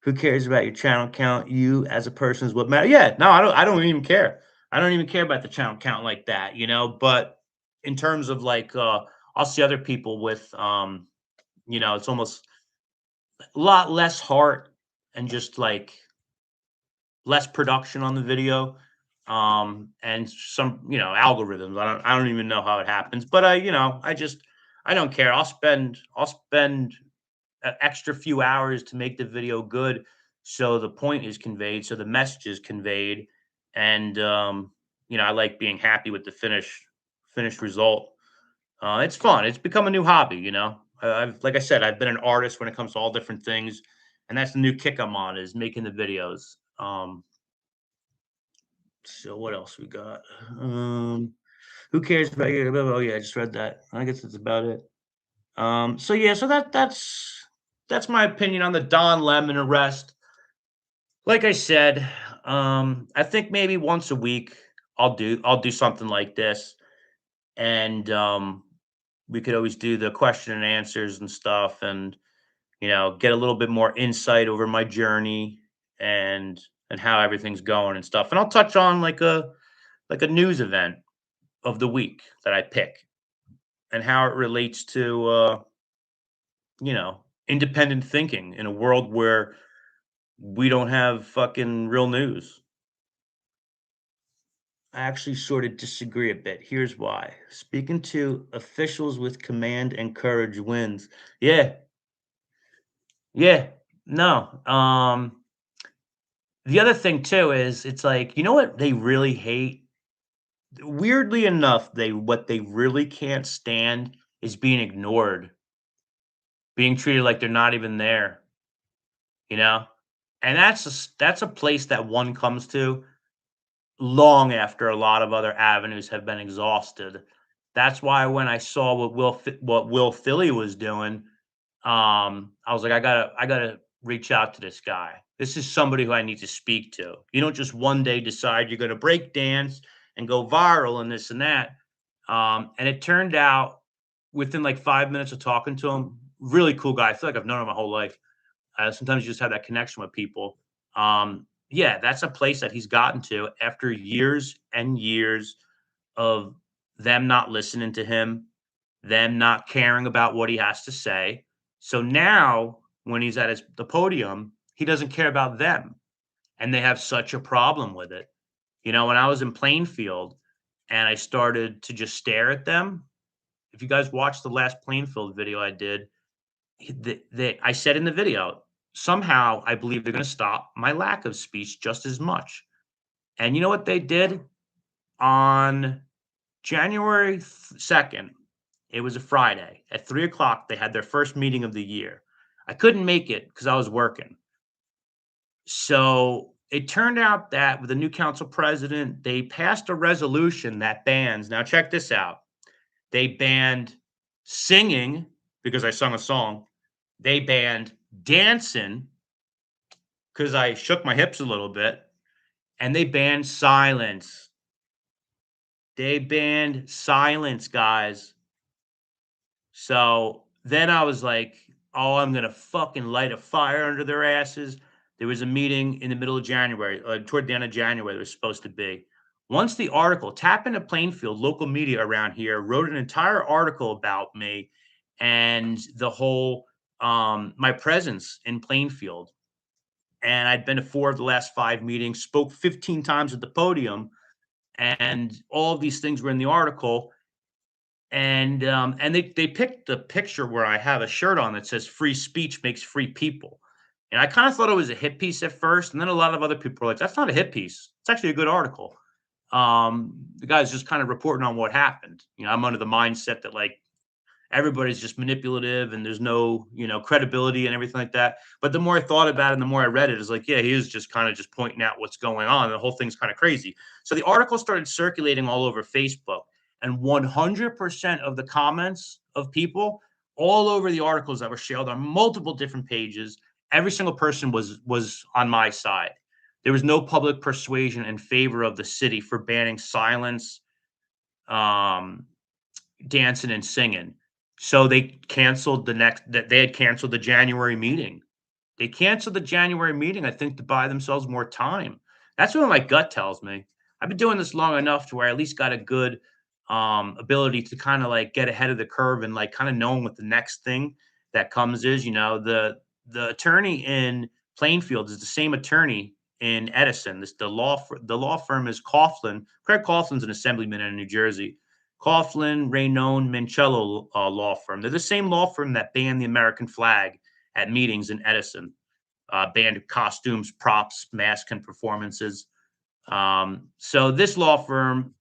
Who cares about your channel count? You as a person is what matters. Yeah, no, I don't even care. I don't even care about the channel count like that, but in terms of like I'll see other people with it's almost a lot less heart and just like less production on the video, and some algorithms. I don't even know how it happens, but I don't care. I'll spend an extra few hours to make the video good, so the point is conveyed, so the message is conveyed, and I like being happy with the finished result. It's fun. It's become a new hobby. I've like I said, I've been an artist when it comes to all different things, and that's the new kick I'm on is making the videos. So what else we got? Who cares about you? Oh yeah, I just read that. I guess that's about it. So yeah, so that's my opinion on the Don Lemon arrest. Like I said, I think maybe once a week I'll do something like this, and we could always do the question and answers and stuff, and get a little bit more insight over my journey and how everything's going and stuff. And I'll touch on like a news event of the week that I pick and how it relates to independent thinking in a world where we don't have fucking real news. I actually sort of disagree a bit. Here's why. Speaking to officials with command and courage wins. Yeah, yeah. No. The other thing too is it's like, you know what they really hate? Weirdly enough, what they really can't stand is being ignored, being treated like they're not even there, you know? And that's a place that one comes to long after a lot of other avenues have been exhausted. That's why when I saw what Will Philly was doing, I was like, I gotta reach out to this guy. This is somebody who I need to speak to. You don't just one day decide you're gonna break dance and go viral and this and that. And it turned out within like 5 minutes of talking to him, really cool guy. I feel like I've known him my whole life. Sometimes you just have that connection with people. Yeah, that's a place that he's gotten to after years and years of them not listening to him, them not caring about what he has to say. So now, when he's at the podium, he doesn't care about them, and they have such a problem with it. When I was in Plainfield and I started to just stare at them, if you guys watched the last Plainfield video I did, I said in the video, somehow I believe they're going to stop my lack of speech just as much. And you know what they did on January 2nd? It was a Friday at 3 o'clock. They had their first meeting of the year. I couldn't make it because I was working. So it turned out that with the new council president, they passed a resolution that bans. Now, check this out. They banned singing because I sung a song. They banned dancing because I shook my hips a little bit, and they banned silence. They banned silence, guys. So then I was like, oh, I'm gonna fucking light a fire under their asses. There was a meeting in the middle of January, toward the end of January, there was supposed to be. Once the article, Tap into Plainfield, local media around here wrote an entire article about me and the whole my presence in Plainfield. And I'd been to 4 of the last 5 meetings, spoke 15 times at the podium, and all of these things were in the article. And they picked the picture where I have a shirt on that says "Free speech makes free people," and I kind of thought it was a hit piece at first, and then a lot of other people were like, "That's not a hit piece. It's actually a good article." The guy's just kind of reporting on what happened. I'm under the mindset that like everybody's just manipulative and there's no credibility and everything like that. But the more I thought about it and the more I read it, is like, yeah, he is just kind of just pointing out what's going on. The whole thing's kind of crazy. So the article started circulating all over Facebook, and 100% of the comments of people all over the articles that were shared on multiple different pages, every single person was on my side. There was no public persuasion in favor of the city for banning silence, um, dancing and singing. So they canceled the next that they had canceled the January meeting. They canceled the January meeting, I think, to buy themselves more time. That's what my gut tells me. I've been doing this long enough to where I at least got a good ability to kind of like get ahead of the curve and like kind of knowing what the next thing that comes is. The attorney in Plainfield is the same attorney in Edison. The law firm is Coughlin. Craig Coughlin's an assemblyman in New Jersey. Coughlin, Raynone, Mancello law firm. They're the same law firm that banned the American flag at meetings in Edison, banned costumes, props, masks, and performances. So this law firm,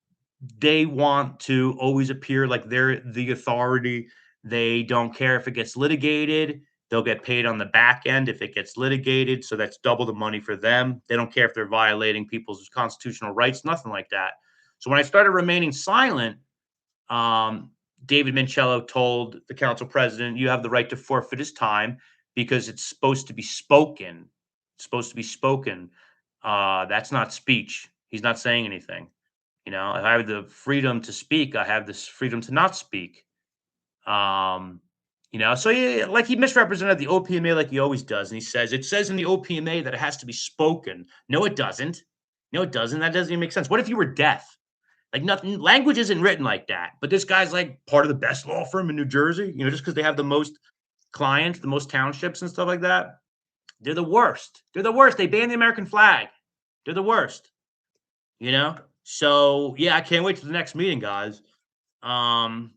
they want to always appear like they're the authority. They don't care if it gets litigated. They'll get paid on the back end if it gets litigated. So that's double the money for them. They don't care if they're violating people's constitutional rights, nothing like that. So when I started remaining silent, um, David Mincello told the council president, "You have the right to forfeit his time because it's supposed to be spoken. It's supposed to be spoken. That's not speech. He's not saying anything. If I have the freedom to speak, I have this freedom to not speak." Um, so yeah, like he misrepresented the OPMA like he always does, and he says it says in the OPMA that it has to be spoken. No, it doesn't. No, it doesn't. That doesn't even make sense. What if you were deaf? Like nothing, language isn't written like that. But this guy's like part of the best law firm in New Jersey, just because they have the most clients, the most townships and stuff like that. They're the worst. They're the worst. They ban the American flag. They're the worst, you know? So yeah, I can't wait to the next meeting, guys. Um,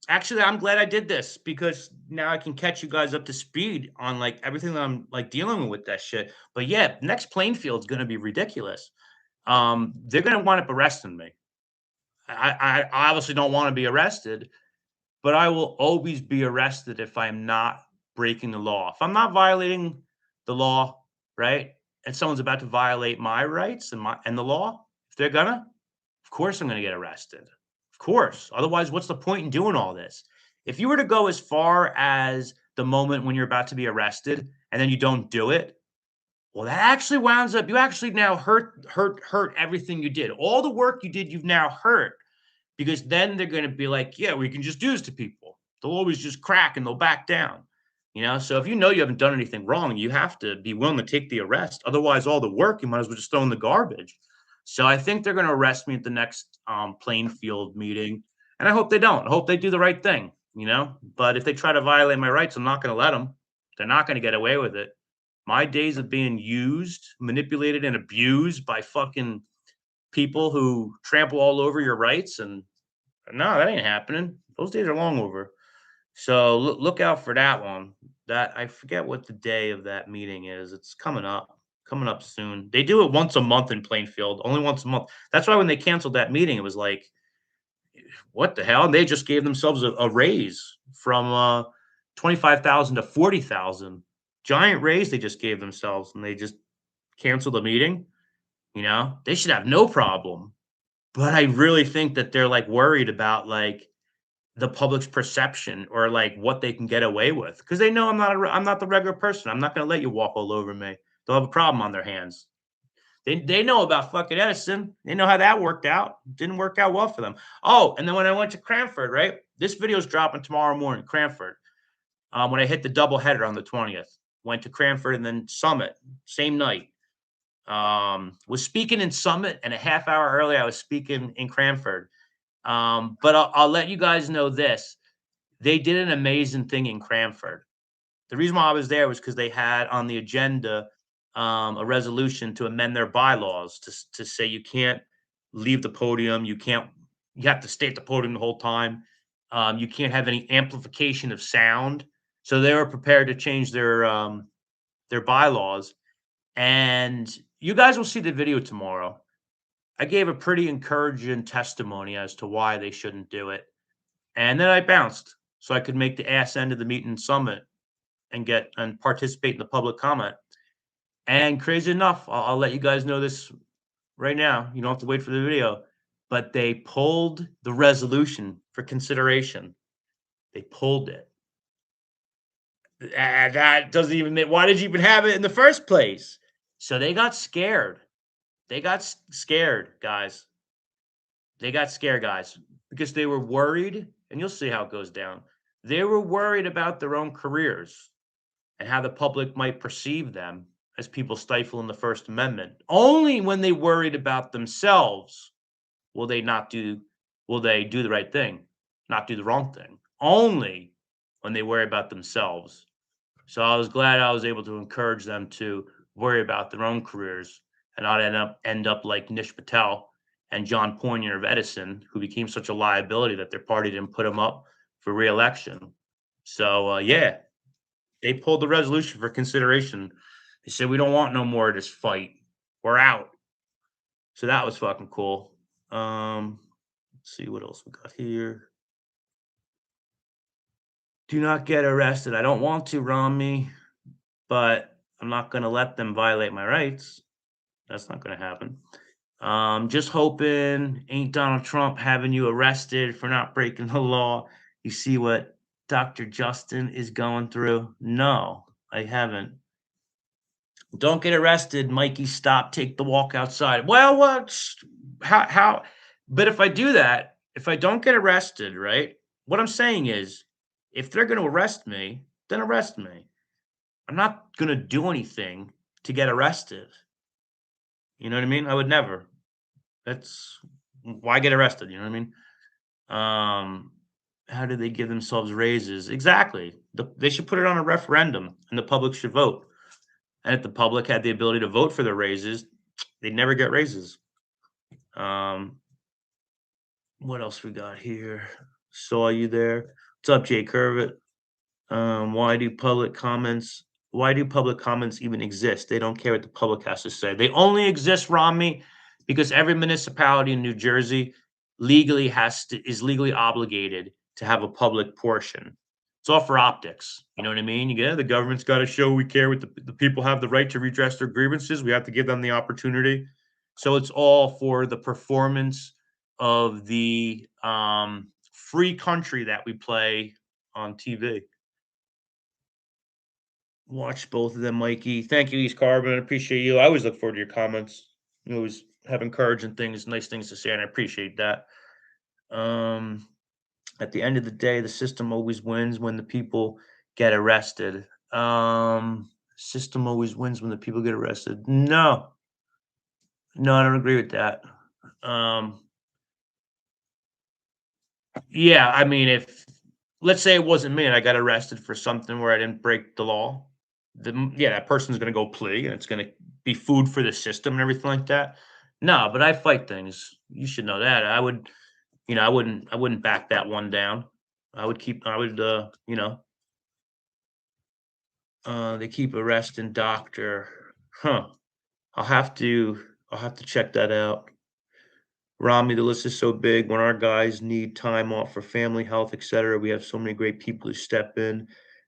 Actually, I'm glad I did this because now I can catch you guys up to speed on like everything that I'm like dealing with that shit. But yeah, next Plainfield's gonna be ridiculous. They're gonna wind up arresting me. I obviously don't want to be arrested, but I will always be arrested if I'm not breaking the law. If I'm not violating the law, right? And someone's about to violate my rights and the law, if they're gonna, of course I'm gonna get arrested. Of course. Otherwise, what's the point in doing all this? If you were to go as far as the moment when you're about to be arrested and then you don't do it, well, that actually winds up you actually now hurt everything you did. All the work you did, you've now hurt because then they're going to be like, yeah, we can just do this to people. They'll always just crack and they'll back down. So if you know you haven't done anything wrong, you have to be willing to take the arrest. Otherwise, all the work you might as well just throw in the garbage. So I think they're going to arrest me at the next Plainfield meeting, and I hope they don't. I hope they do the right thing. But if they try to violate my rights, I'm not going to let them. They're not going to get away with it. My days of being used, manipulated, and abused by fucking people who trample all over your rights and no, that ain't happening. Those days are long over. So look out for that one. That I forget what the day of that meeting is. It's coming up soon. They do it once a month in Plainfield, only once a month. That's why when they canceled that meeting, it was like, what the hell? And they just gave themselves a raise from 25,000 to 40,000. Giant raise they just gave themselves, and they just canceled the meeting. They should have no problem. But I really think that they're like worried about like the public's perception or like what they can get away with because they know I'm not the regular person. I'm not going to let you walk all over me. They'll have a problem on their hands. They know about fucking Edison. They know how that worked out. Didn't work out well for them. Oh, and then when I went to Cranford, right? This video is dropping tomorrow morning. Cranford. When I hit the double header on the 20th, went to Cranford and then Summit same night. Was speaking in Summit and a half hour early I was speaking in Cranford. But I'll let you guys know this. They did an amazing thing in Cranford. The reason why I was there was because they had on the agenda a resolution to amend their bylaws to say you can't leave the podium. You have to stay at the podium the whole time. You can't have any amplification of sound. So they were prepared to change their bylaws. And you guys will see the video tomorrow. I gave a pretty encouraging testimony as to why they shouldn't do it. And then I bounced so I could make the ass end of the meeting summit and get and participate in the public comment. And crazy enough, I'll let you guys know this right now. You don't have to wait for the video, but they pulled the resolution for consideration. They pulled it. That doesn't even make, why did you even have it in the first place? So they got scared. They got scared, guys. They got scared, guys, because they were worried, and you'll see how it goes down. They were worried about their own careers. and how the public might perceive them as people stifling the First Amendment. Only when they worried about themselves will they not do will they do the right thing, not do the wrong thing. Only when they worry about themselves. So I was glad I was able to encourage them to worry about their own careers and not end up like Nish Patel and John Poinier of Edison, who became such a liability that their party didn't put him up for reelection. So yeah, they pulled the resolution for consideration. They said we don't want no more of this fight. We're out. So that was fucking cool. Let's see what else we got here. Do not get arrested. I don't want to, Rami, but I'm not going to let them violate my rights. That's not going to happen. Just hoping ain't Donald Trump having you arrested for not breaking the law. You see what Dr. Justin is going through? No, I haven't. Don't get arrested, Mikey. Stop. Take the walk outside. Well, what's how? But if I do that, if I don't get arrested, right? What I'm saying is, if they're going to arrest me, then arrest me. I'm not going to do anything to get arrested. You know what I mean? I would never. That's why get arrested. You know what I mean? How do they give themselves raises? Exactly. They should put it on a referendum, and the public should vote. And if the public had the ability to vote for their raises, they'd never get raises. Um, what else we got here? Saw you there. What's up, Jay Curvitt? Why do public comments? Why do public comments even exist? They don't care what the public has to say. They only exist, Romney, because every municipality in New Jersey is legally obligated to have a public portion. It's all for optics. You know what I mean? You get the government's got to show we care what the people have the right to redress their grievances. We have to give them the opportunity. So it's all for the performance of the free country that we play on TV. Watch both of them, Mikey. Thank you, East Carbon. I appreciate you. I always look forward to your comments. You always have encouraging things, nice things to say, and I appreciate that. Um, at the end of the day, the system always wins when the people get arrested. System always wins when the people get arrested. No, no, I don't agree with that. Um, yeah, I mean, if let's say it wasn't me and I got arrested for something where I didn't break the law, then yeah, that person's gonna go plea and it's gonna be food for the system and everything like that. No, but I fight things. You should know that. I would, I wouldn't back that one down. I would, they keep arresting doctor. Huh. I'll have to, I'll have to check that out. Rami, the list is so big. When our guys need time off for family, health, etc., we have so many great people who step in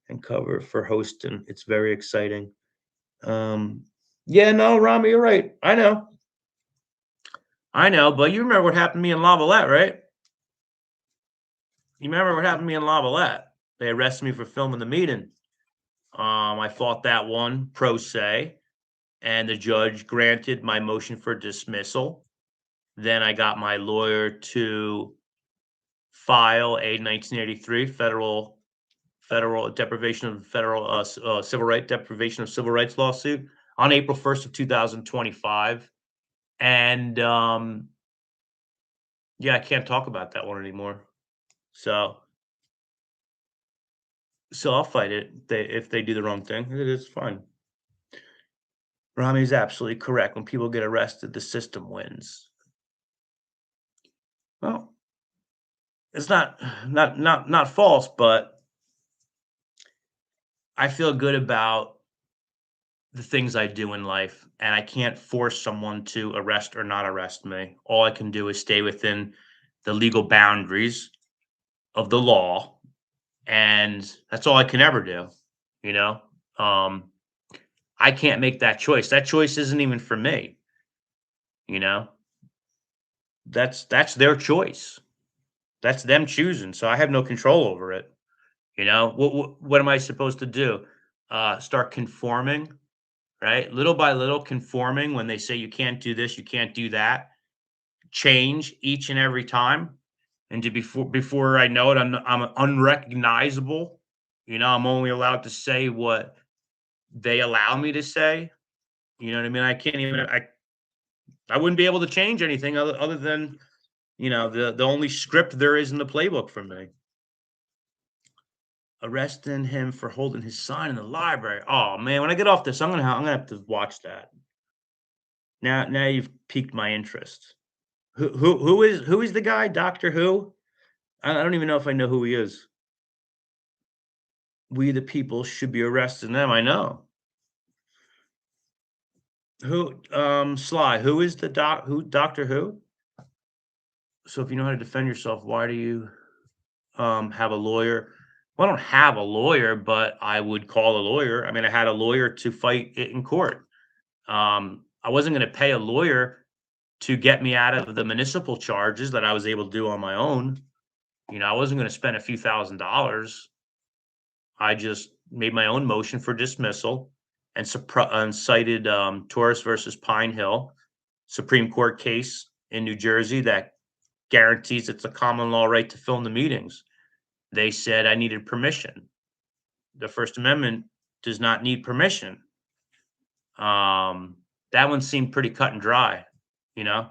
and cover for hosting. It's very exciting. Um, yeah, no, Rami, you're right. I know, but you remember what happened to me in Lavalette, right? You remember what happened to me in Lavalette? They arrested me for filming the meeting. I fought that one pro se, and the judge granted my motion for dismissal. Then I got my lawyer to file a 1983 federal deprivation of federal civil right deprivation of civil rights lawsuit on April 1st of 2025. And yeah, I can't talk about that one anymore. So I'll fight it. If they do the wrong thing, it is fine. Rami is absolutely correct. When people get arrested, the system wins. Well, it's not false, but I feel good about the things I do in life, and I can't force someone to arrest or not arrest me. All I can do is stay within the legal boundaries of the law, and that's all I can ever do. You know, um, I can't make that choice. That choice isn't even for me. You know, that's their choice. That's them choosing. So I have no control over it. You know, what am I supposed to do? Start conforming, right? Little by little, conforming when they say you can't do this, you can't do that. Change each and every time, and to before I know it, I'm unrecognizable. You know, I'm only allowed to say what they allow me to say. You know what I mean? I can't even. I wouldn't be able to change anything other than the only script there is in the playbook for me. Arresting him for holding his sign in the library. Oh man, when I get off this, I'm gonna have to watch that. Now you've piqued my interest. Who is the guy? Doctor Who? I don't even know if I know who he is. We the people should be arresting them. I know. Who Sly, who is the Doctor Who? So if you know how to defend yourself, why do you have a lawyer? Well, I don't have a lawyer, but I would call a lawyer. I mean, I had a lawyer to fight it in court. I wasn't going to pay a lawyer to get me out of the municipal charges that I was able to do on my own. I wasn't going to spend a few $1,000s. I just made my own motion for dismissal and cited Torres versus Pine Hill, Supreme Court case in New Jersey that guarantees it's a common law right to film the meetings. They said I needed permission. The First Amendment does not need permission. That one seemed pretty cut and dry, you know.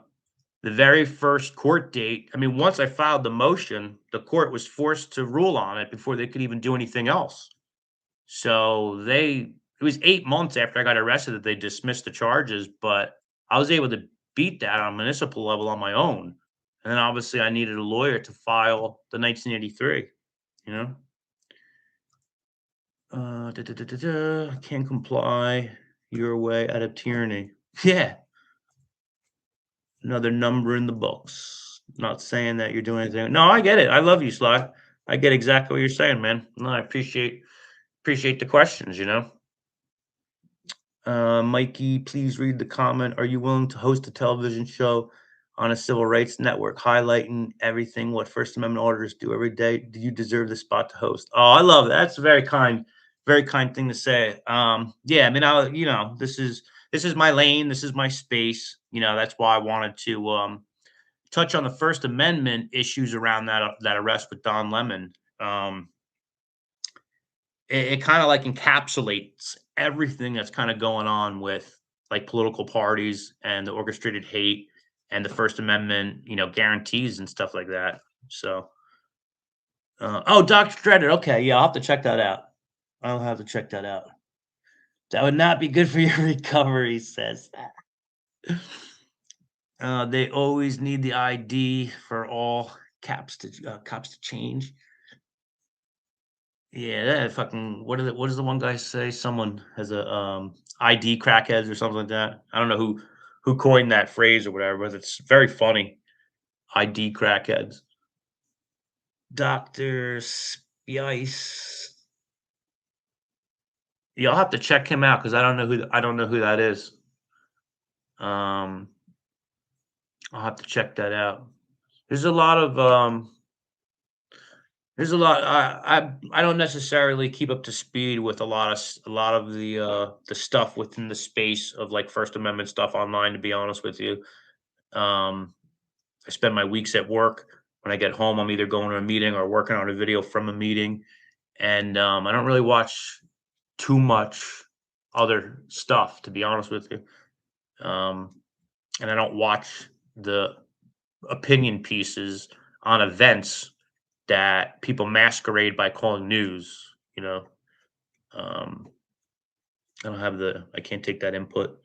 The very first court date, I mean, once I filed the motion, the court was forced to rule on it before they could even do anything else. So it was 8 months after I got arrested that they dismissed the charges, but I was able to beat that on a municipal level on my own. And then obviously I needed a lawyer to file the 1983, you know? Can't comply your way out of tyranny. Yeah. Another number in the books. Not saying that you're doing anything. No, I get it. I love you, Sly. I get exactly what you're saying, man. No, I appreciate the questions, you know. Mikey, please read the comment. Are you willing to host a television show on a civil rights network, highlighting everything what First Amendment auditors do every day? Do you deserve the spot to host? Oh, I love that. That's a very kind thing to say. Yeah, I mean, this is my lane. This is my space. That's why I wanted to touch on the First Amendment issues around that arrest with Don Lemon. It kind of like encapsulates everything that's kind of going on with like political parties and the orchestrated hate and the First Amendment, guarantees and stuff like that. So, oh, Dr. Dredded. Okay, yeah, I'll have to check that out. I'll have to check that out. That would not be good for your recovery, says. They always need the ID for all cops to change. Yeah, that fucking what does the one guy say? Someone has a ID crackheads or something like that. I don't know who coined that phrase or whatever, but it's very funny. ID crackheads. Dr. Spice. You'll have to check him out because I don't know who that is. Um I'll have to check that out. There's a lot of There's a lot. I don't necessarily keep up to speed with a lot of the stuff within the space of like First Amendment stuff online. To be honest with you, um, I spend my weeks at work. When I get home, I'm either going to a meeting or working on a video from a meeting, and I don't really watch too much other stuff. To be honest with you, um, and I don't watch the opinion pieces on events that people masquerade by calling news. Um, I can't take that input.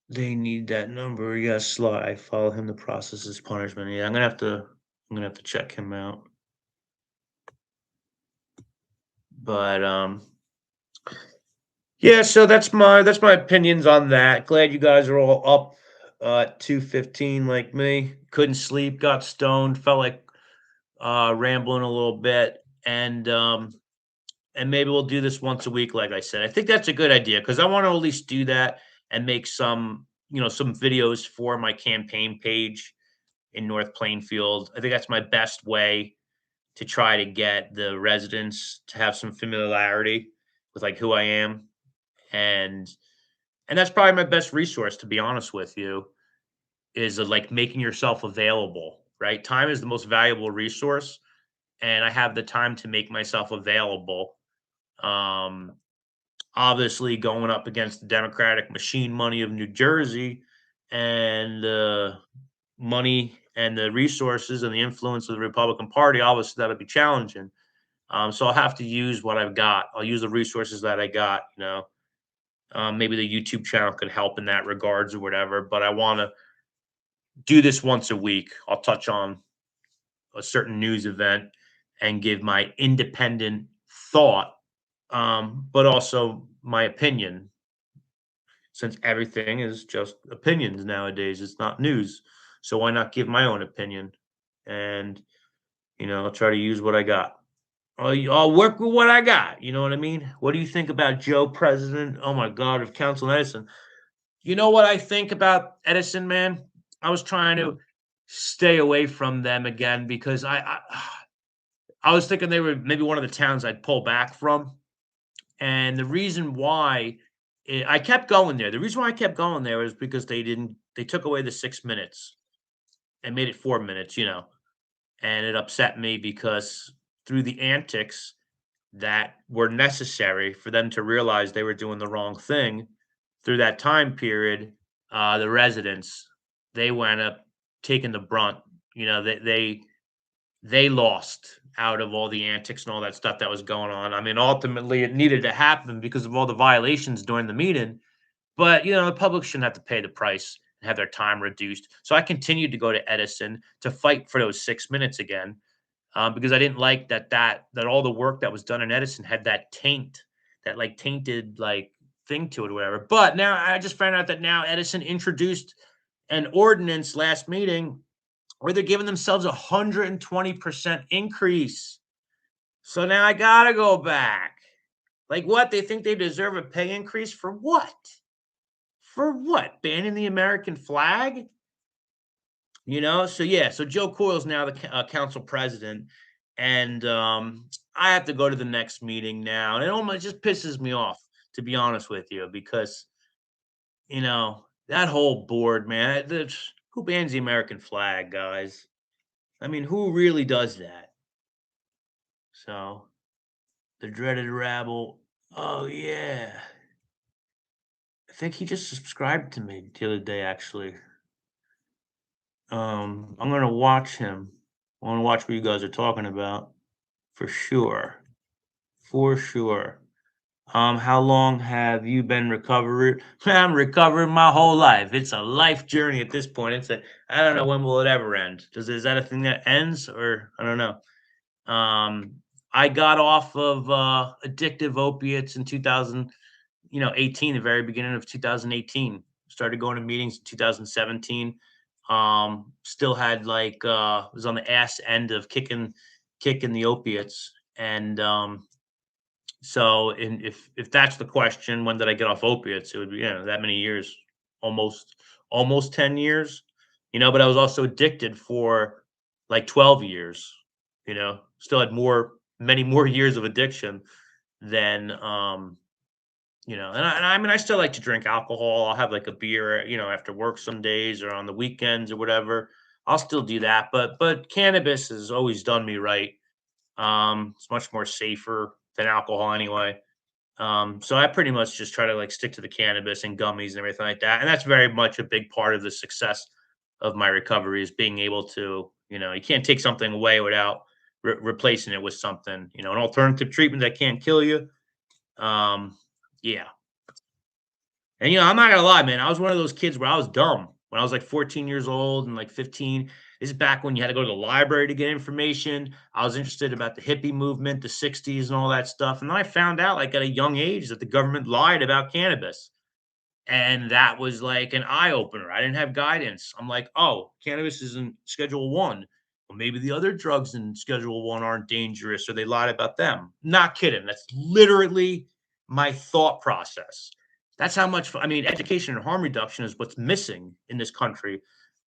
They need that number. Yes, Sly. Follow him. The process is punishment. Yeah, I'm gonna have to check him out. But yeah. So that's my opinions on that. Glad you guys are all up at 2:15 like me. Couldn't sleep. Got stoned. Felt like rambling a little bit, and maybe we'll do this once a week, like I said. I think that's a good idea because I want to at least do that and make some videos for my campaign page in North Plainfield. I think that's my best way to try to get the residents to have some familiarity with like who I am, and that's probably my best resource, to be honest with you, is like making yourself available. Right, time is the most valuable resource, and I have the time to make myself available. obviously going up against the Democratic machine money of New Jersey and money and the resources and the influence of the Republican Party. Obviously, that'll be challenging. So I'll have to use what I've got. I'll use the resources that I got. Maybe the YouTube channel could help in that regards or whatever. But I want to do this once a week. I'll touch on a certain news event and give my independent thought, but also my opinion, since everything is just opinions nowadays. It's not news. So why not give my own opinion? And, I'll try to use what I got. I'll work with what I got. You know what I mean? What do you think about Joe President? Oh my God, of Council Edison. You know what I think about Edison, man? I was trying to stay away from them again because I was thinking they were maybe one of the towns I'd pull back from. And the reason why I kept going there, the reason why I kept going there is because they took away the 6 minutes and made it 4 minutes, and it upset me because through the antics that were necessary for them to realize they were doing the wrong thing through that time period, the residents, they wound up taking the brunt. They lost out of all the antics and all that stuff that was going on. I mean, ultimately, it needed to happen because of all the violations during the meeting. But the public shouldn't have to pay the price and have their time reduced. So I continued to go to Edison to fight for those 6 minutes again, because I didn't like that all the work that was done in Edison had that taint, that like tainted like thing to it or whatever. But now I just found out that now Edison introduced an ordinance last meeting where they're giving themselves 120% increase. So now I gotta go back. Like what? They think they deserve a pay increase for what? For what? Banning the American flag? So yeah, so Joe Coyle's now the council president, and I have to go to the next meeting now, and it almost just pisses me off, to be honest with you, because that whole board, man, who bans the American flag, guys? I mean, who really does that? So the dreaded rabble. Oh yeah, I think he just subscribed to me the other day, actually. I'm gonna watch him. I want to watch what you guys are talking about for sure, for sure. How long have you been recovering? I'm recovering my whole life. It's a life journey at this point. I don't know when will it ever end. Is that a thing that ends, or I don't know. I got off of addictive opiates in 18, the very beginning of 2018. Started going to meetings in 2017. Still had was on the ass end of kicking the opiates. And if that's the question, when did I get off opiates? It would be, that many years, almost 10 years, but I was also addicted for like 12 years, still had many more years of addiction than, and I mean, I still like to drink alcohol. I'll have like a beer, after work some days or on the weekends or whatever. I'll still do that, but cannabis has always done me right. It's much more safer than alcohol anyway. So I pretty much just try to like stick to the cannabis and gummies and everything like that. And that's very much a big part of the success of my recovery is being able to, you can't take something away without replacing it with something, an alternative treatment that can't kill you. Yeah. And I'm not gonna lie, man. I was one of those kids where I was dumb when I was like 14 years old and like 15. This is back when you had to go to the library to get information. I was interested about the hippie movement, the 60s and all that stuff. And then I found out like at a young age that the government lied about cannabis. And that was like an eye opener. I didn't have guidance. I'm like, oh, cannabis is in Schedule 1. Well, maybe the other drugs in Schedule 1 aren't dangerous or they lied about them. Not kidding. That's literally my thought process. That's how much, I mean, education and harm reduction is what's missing in this country,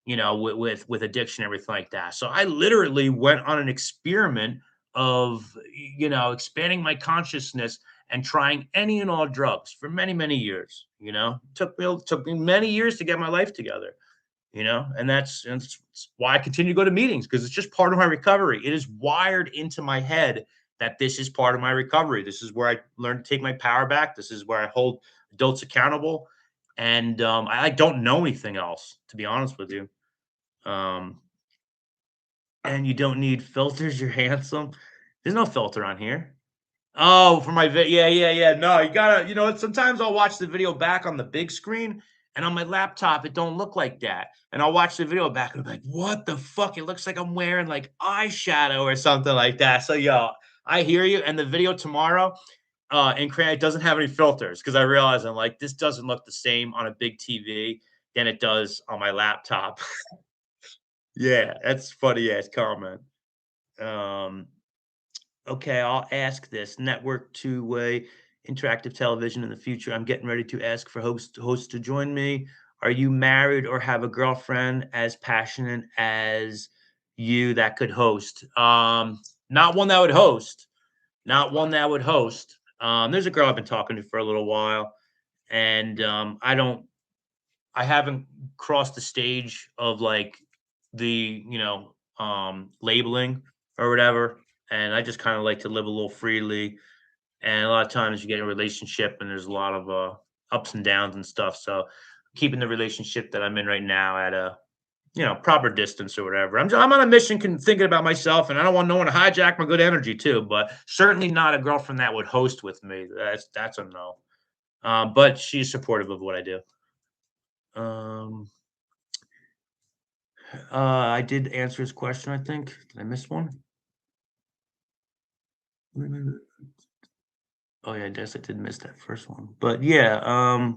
with addiction and everything like that. So I literally went on an experiment of, expanding my consciousness and trying any and all drugs for many, many years. Took me many years to get my life together. And that's why I continue to go to meetings because it's just part of my recovery. It is wired into my head that this is part of my recovery. This is where I learn to take my power back. This is where I hold adults accountable. And I don't know anything else, to be honest with you. Um, and you don't need filters. You're handsome. There's no filter on here. Oh, for my yeah, yeah, yeah. No, you gotta, sometimes I'll watch the video back on the big screen, and on my laptop, it don't look like that. And I'll watch the video back and I'm like, what the fuck? It looks like I'm wearing like eyeshadow or something like that. So yo, I hear you. And the video tomorrow, in Cran, it doesn't have any filters because I realize I'm like, this doesn't look the same on a big TV than it does on my laptop. Yeah, that's funny ass comment. Um, Okay, I'll ask this. Network two-way interactive television in the future. I'm getting ready to ask for hosts to join me. Are you married or have a girlfriend as passionate as you that could host? Not one that would host. Not one that would host. There's a girl I've been talking to for a little while, and I haven't crossed the stage of like the, labeling or whatever. And I just kind of like to live a little freely. And a lot of times you get in a relationship and there's a lot of ups and downs and stuff. So keeping the relationship that I'm in right now at a, proper distance or whatever. I'm on a mission, thinking about myself, and I don't want no one to hijack my good energy too. But certainly not a girlfriend that would host with me. That's a no. But she's supportive of what I do. Um, I did answer his question, I think. Did I miss one? Oh yeah, I guess I did miss that first one. But yeah,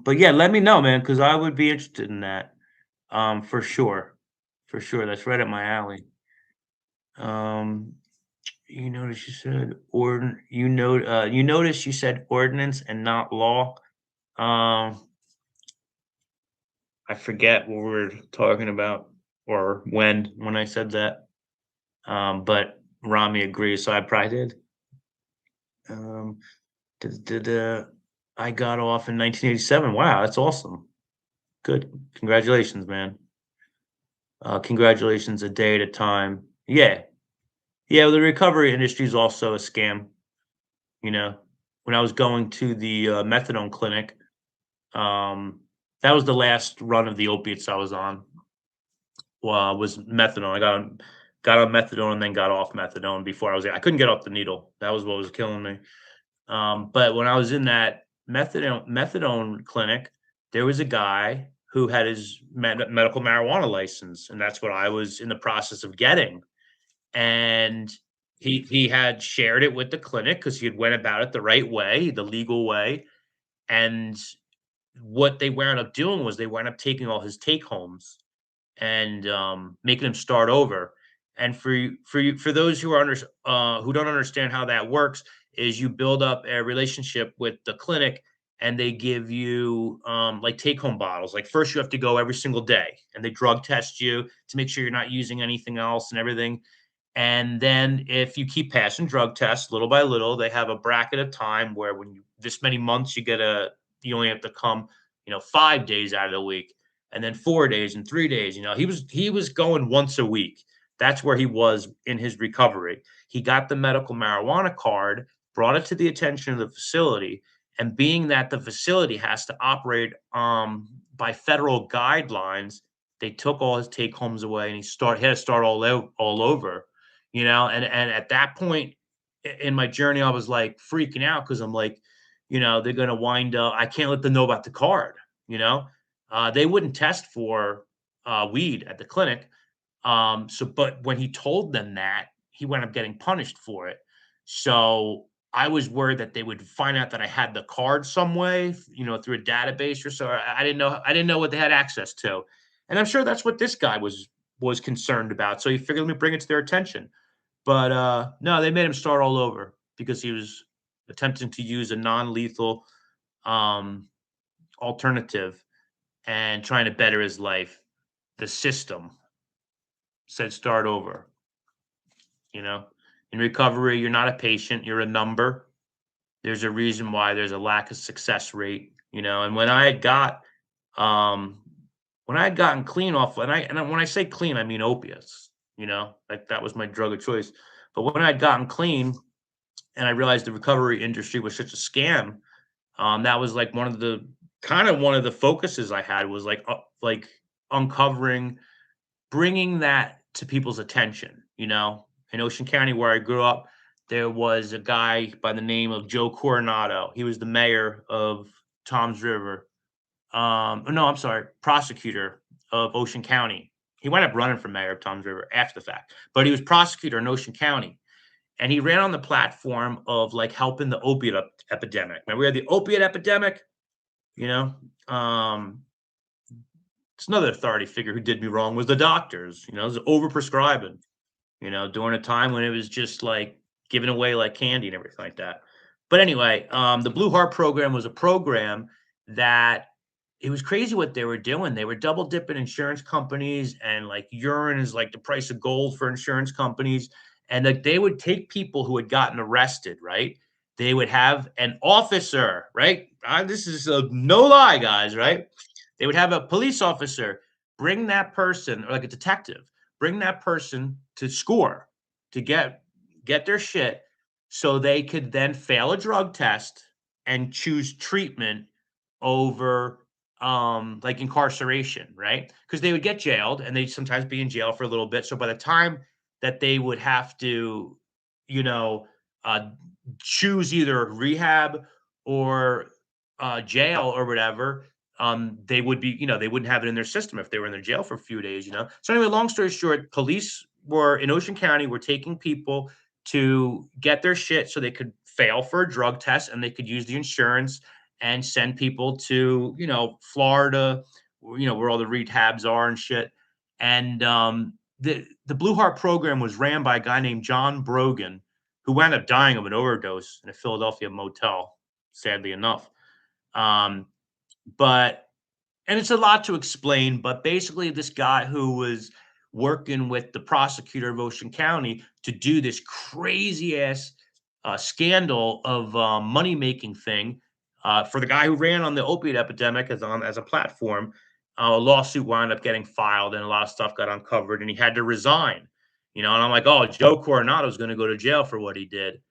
let me know, man, because I would be interested in that. For sure. For sure. That's right up my alley. Um, you notice you said you notice you said ordinance and not law. Um, I forget what we were talking about or when I said that. But Rami agrees, so I probably did. Um, I got off in 1987. Wow, that's awesome. Good. Congratulations, man. Congratulations a day at a time. Yeah. Yeah, well, the recovery industry is also a scam, you know. When I was going to the methadone clinic, um, that was the last run of the opiates I was on. Was methadone. I got on methadone and then got off methadone before I couldn't get off the needle. That was what was killing me. But when I was in that methadone clinic, there was a guy who had his medical marijuana license, and that's what I was in the process of getting. And he had shared it with the clinic because he had went about it the right way, the legal way. And what they wound up doing was they wound up taking all his take homes and making him start over. And for those who don't understand how that works, is you build up a relationship with the clinic, and they give you like take home bottles. Like first, you have to go every single day, and they drug test you to make sure you're not using anything else and everything. And then if you keep passing drug tests little by little, they have a bracket of time where when you this many months you only have to come, 5 days out of the week, and then 4 days and 3 days. He was going once a week. That's where he was in his recovery. He got the medical marijuana card, brought it to the attention of the facility, and being that the facility has to operate by federal guidelines, they took all his take homes away, and he had to start all over. And at that point in my journey, I was like freaking out because I'm like, they're gonna wind up. I can't let them know about the card. You know, they wouldn't test for weed at the clinic. But when he told them that, he wound up getting punished for it. So I was worried that they would find out that I had the card some way, through a database or so. I didn't know. I didn't know what they had access to, and I'm sure that's what this guy was concerned about. So he figured, let me bring it to their attention. But no, they made him start all over because he was attempting to use a non-lethal um, alternative and trying to better his life. The system said start over. You know, in recovery, you're not a patient, you're a number. There's a reason why there's a lack of success rate. And um, when I had gotten clean off, when I say clean, I mean opiates. Like that was my drug of choice. But when I had gotten clean, and I realized the recovery industry was such a scam. That was like one of the focuses I had was like uncovering, bringing that to people's attention. In Ocean County, where I grew up, there was a guy by the name of Joe Coronado. He was the mayor of Toms River. Oh, no, I'm sorry, prosecutor of Ocean County. He wound up running for mayor of Toms River after the fact, but he was prosecutor in Ocean County, and he ran on the platform of like helping the opiate epidemic. Now we had the opiate epidemic. You know, um, it's another authority figure who did me wrong was the doctors. It was overprescribing. During a time when it was just like giving away like candy and everything like that. But anyway, the Blue Heart program was a program that it was crazy what they were doing. They were double dipping insurance companies, and like urine is like the price of gold for insurance companies. And like they would take people who had gotten arrested, right? They would have an officer, right? This is no lie, guys, right? They would have a police officer bring that person, or like a detective, bring that person to score to get their shit so they could then fail a drug test and choose treatment over like incarceration, right? Because they would get jailed and they'd sometimes be in jail for a little bit. So by the time that they would have to, you know, uh choose either rehab or jail or whatever, they would be, they wouldn't have it in their system if they were in their jail for a few days. So anyway, long story short, police were in Ocean County were taking people to get their shit so they could fail for a drug test and they could use the insurance and send people to, Florida, where all the rehabs are and shit. And the Blue Heart program was ran by a guy named John Brogan, who wound up dying of an overdose in a Philadelphia motel, sadly enough. Um, but and it's a lot to explain, but basically, this guy who was working with the prosecutor of Ocean County to do this crazy ass scandal of money making thing for the guy who ran on the opiate epidemic as a platform. A lawsuit wound up getting filed, and a lot of stuff got uncovered, and he had to resign. And I'm like, oh, Joe Coronado's going to go to jail for what he did.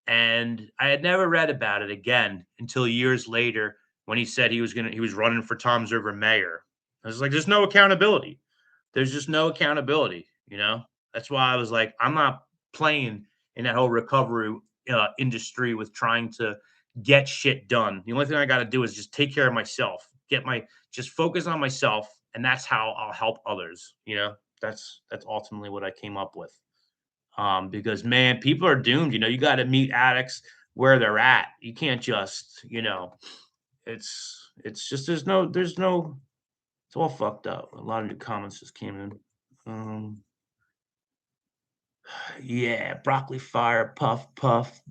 And I had never read about it again until years later when he said he was running for Tom's River mayor. I was like, there's no accountability. There's just no accountability. That's why I was like, I'm not playing in that whole recovery industry with trying to get shit done. The only thing I got to do is just take care of myself, just focus on myself, and that's how I'll help others. That's ultimately what I came up with. Because man, people are doomed. You got to meet addicts where they're at. You can't just. It's just it's all fucked up. A lot of new comments just came in. Um, yeah, broccoli fire, puff, puff,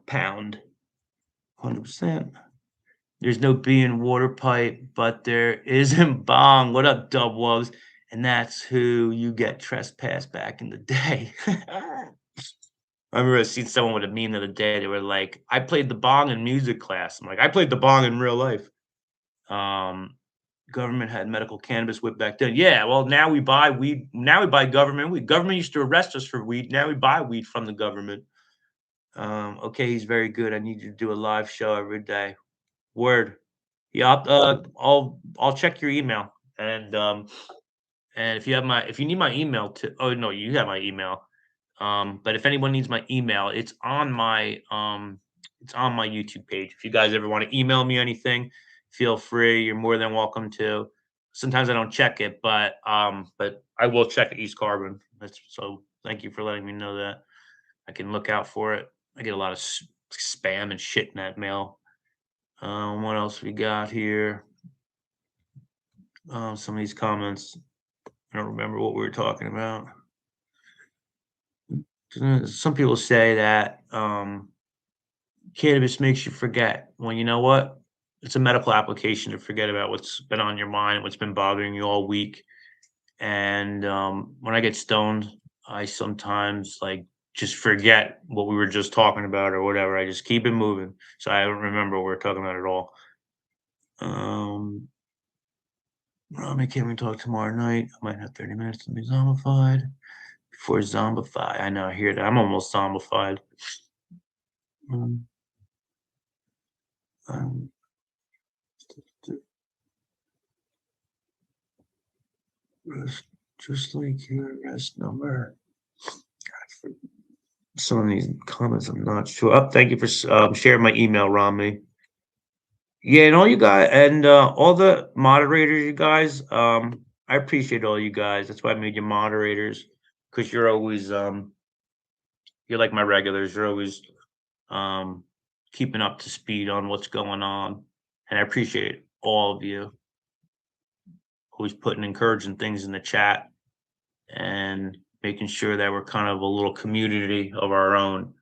pound, 100%. There's no bee in water pipe, but there is in bong. What up, dub wolves? And that's who you get trespassed back in the day. I remember I seen someone with a meme the other day. They were like, "I played the bong in music class." I'm like, "I played the bong in real life." Um, Government had medical cannabis whipped back then. Yeah, well, now we buy weed. Now we buy government weed. Government used to arrest us for weed. Now we buy weed from the government. Okay, he's very good. I need you to do a live show every day. Word. Yeah, I'll check your email and if you need my email to oh no, you have my email. But if anyone needs my email, it's on my YouTube page. If you guys ever want to email me anything, feel free. You're more than welcome to. Sometimes I don't check it, but I will check East Carbon. So thank you for letting me know that. I can look out for it. I get a lot of spam and shit in that mail. What else we got here? Some of these comments. I don't remember what we were talking about. Some people say that cannabis makes you forget. Well, you know what? It's a medical application to forget about what's been on your mind, what's been bothering you all week. And when I get stoned, I sometimes like just forget what we were just talking about or whatever. I just keep it moving. So I don't remember what we're talking about at all. Robbie, can we talk tomorrow night? I might have 30 minutes to be zombified. Before zombify. I know, I hear that. I'm almost zombified. Um, um, Rest, just like your rest number. Some of these comments, I'm not sure. Oh, thank you for sharing my email, Rami. Yeah, and all you guys and all the moderators, you guys. I appreciate all you guys. That's why I made you moderators because you're always you're like my regulars. You're always um keeping up to speed on what's going on, and I appreciate all of you always putting encouraging things in the chat and making sure that we're kind of a little community of our own.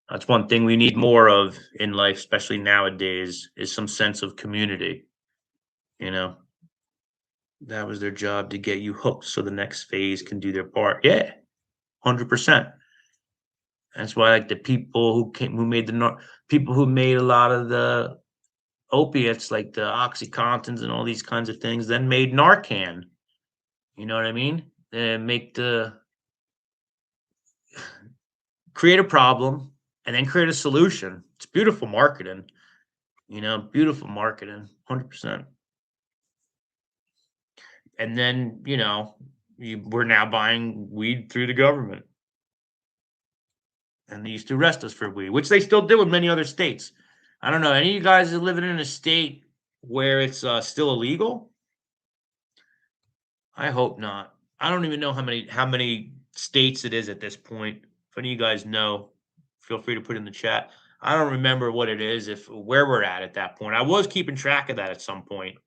That's one thing we need more of in life, especially nowadays, is some sense of community. You know, that was their job to get you hooked so the next phase can do their part. Yeah, 100%. That's why, like the people who made people who made a lot of the opiates, like the oxycontins and all these kinds of things, then made Narcan. You know what I mean? And make the create a problem and then create a solution. It's beautiful marketing. Beautiful marketing, 100%. And then, we're now buying weed through the government. And they used to arrest us for weed, which they still do in many other states. I don't know. Any of you guys are living in a state where it's still illegal? I hope not. I don't even know how many states it is at this point. If any of you guys know, feel free to put in the chat. I don't remember what it is, if where we're at that point. I was keeping track of that at some point.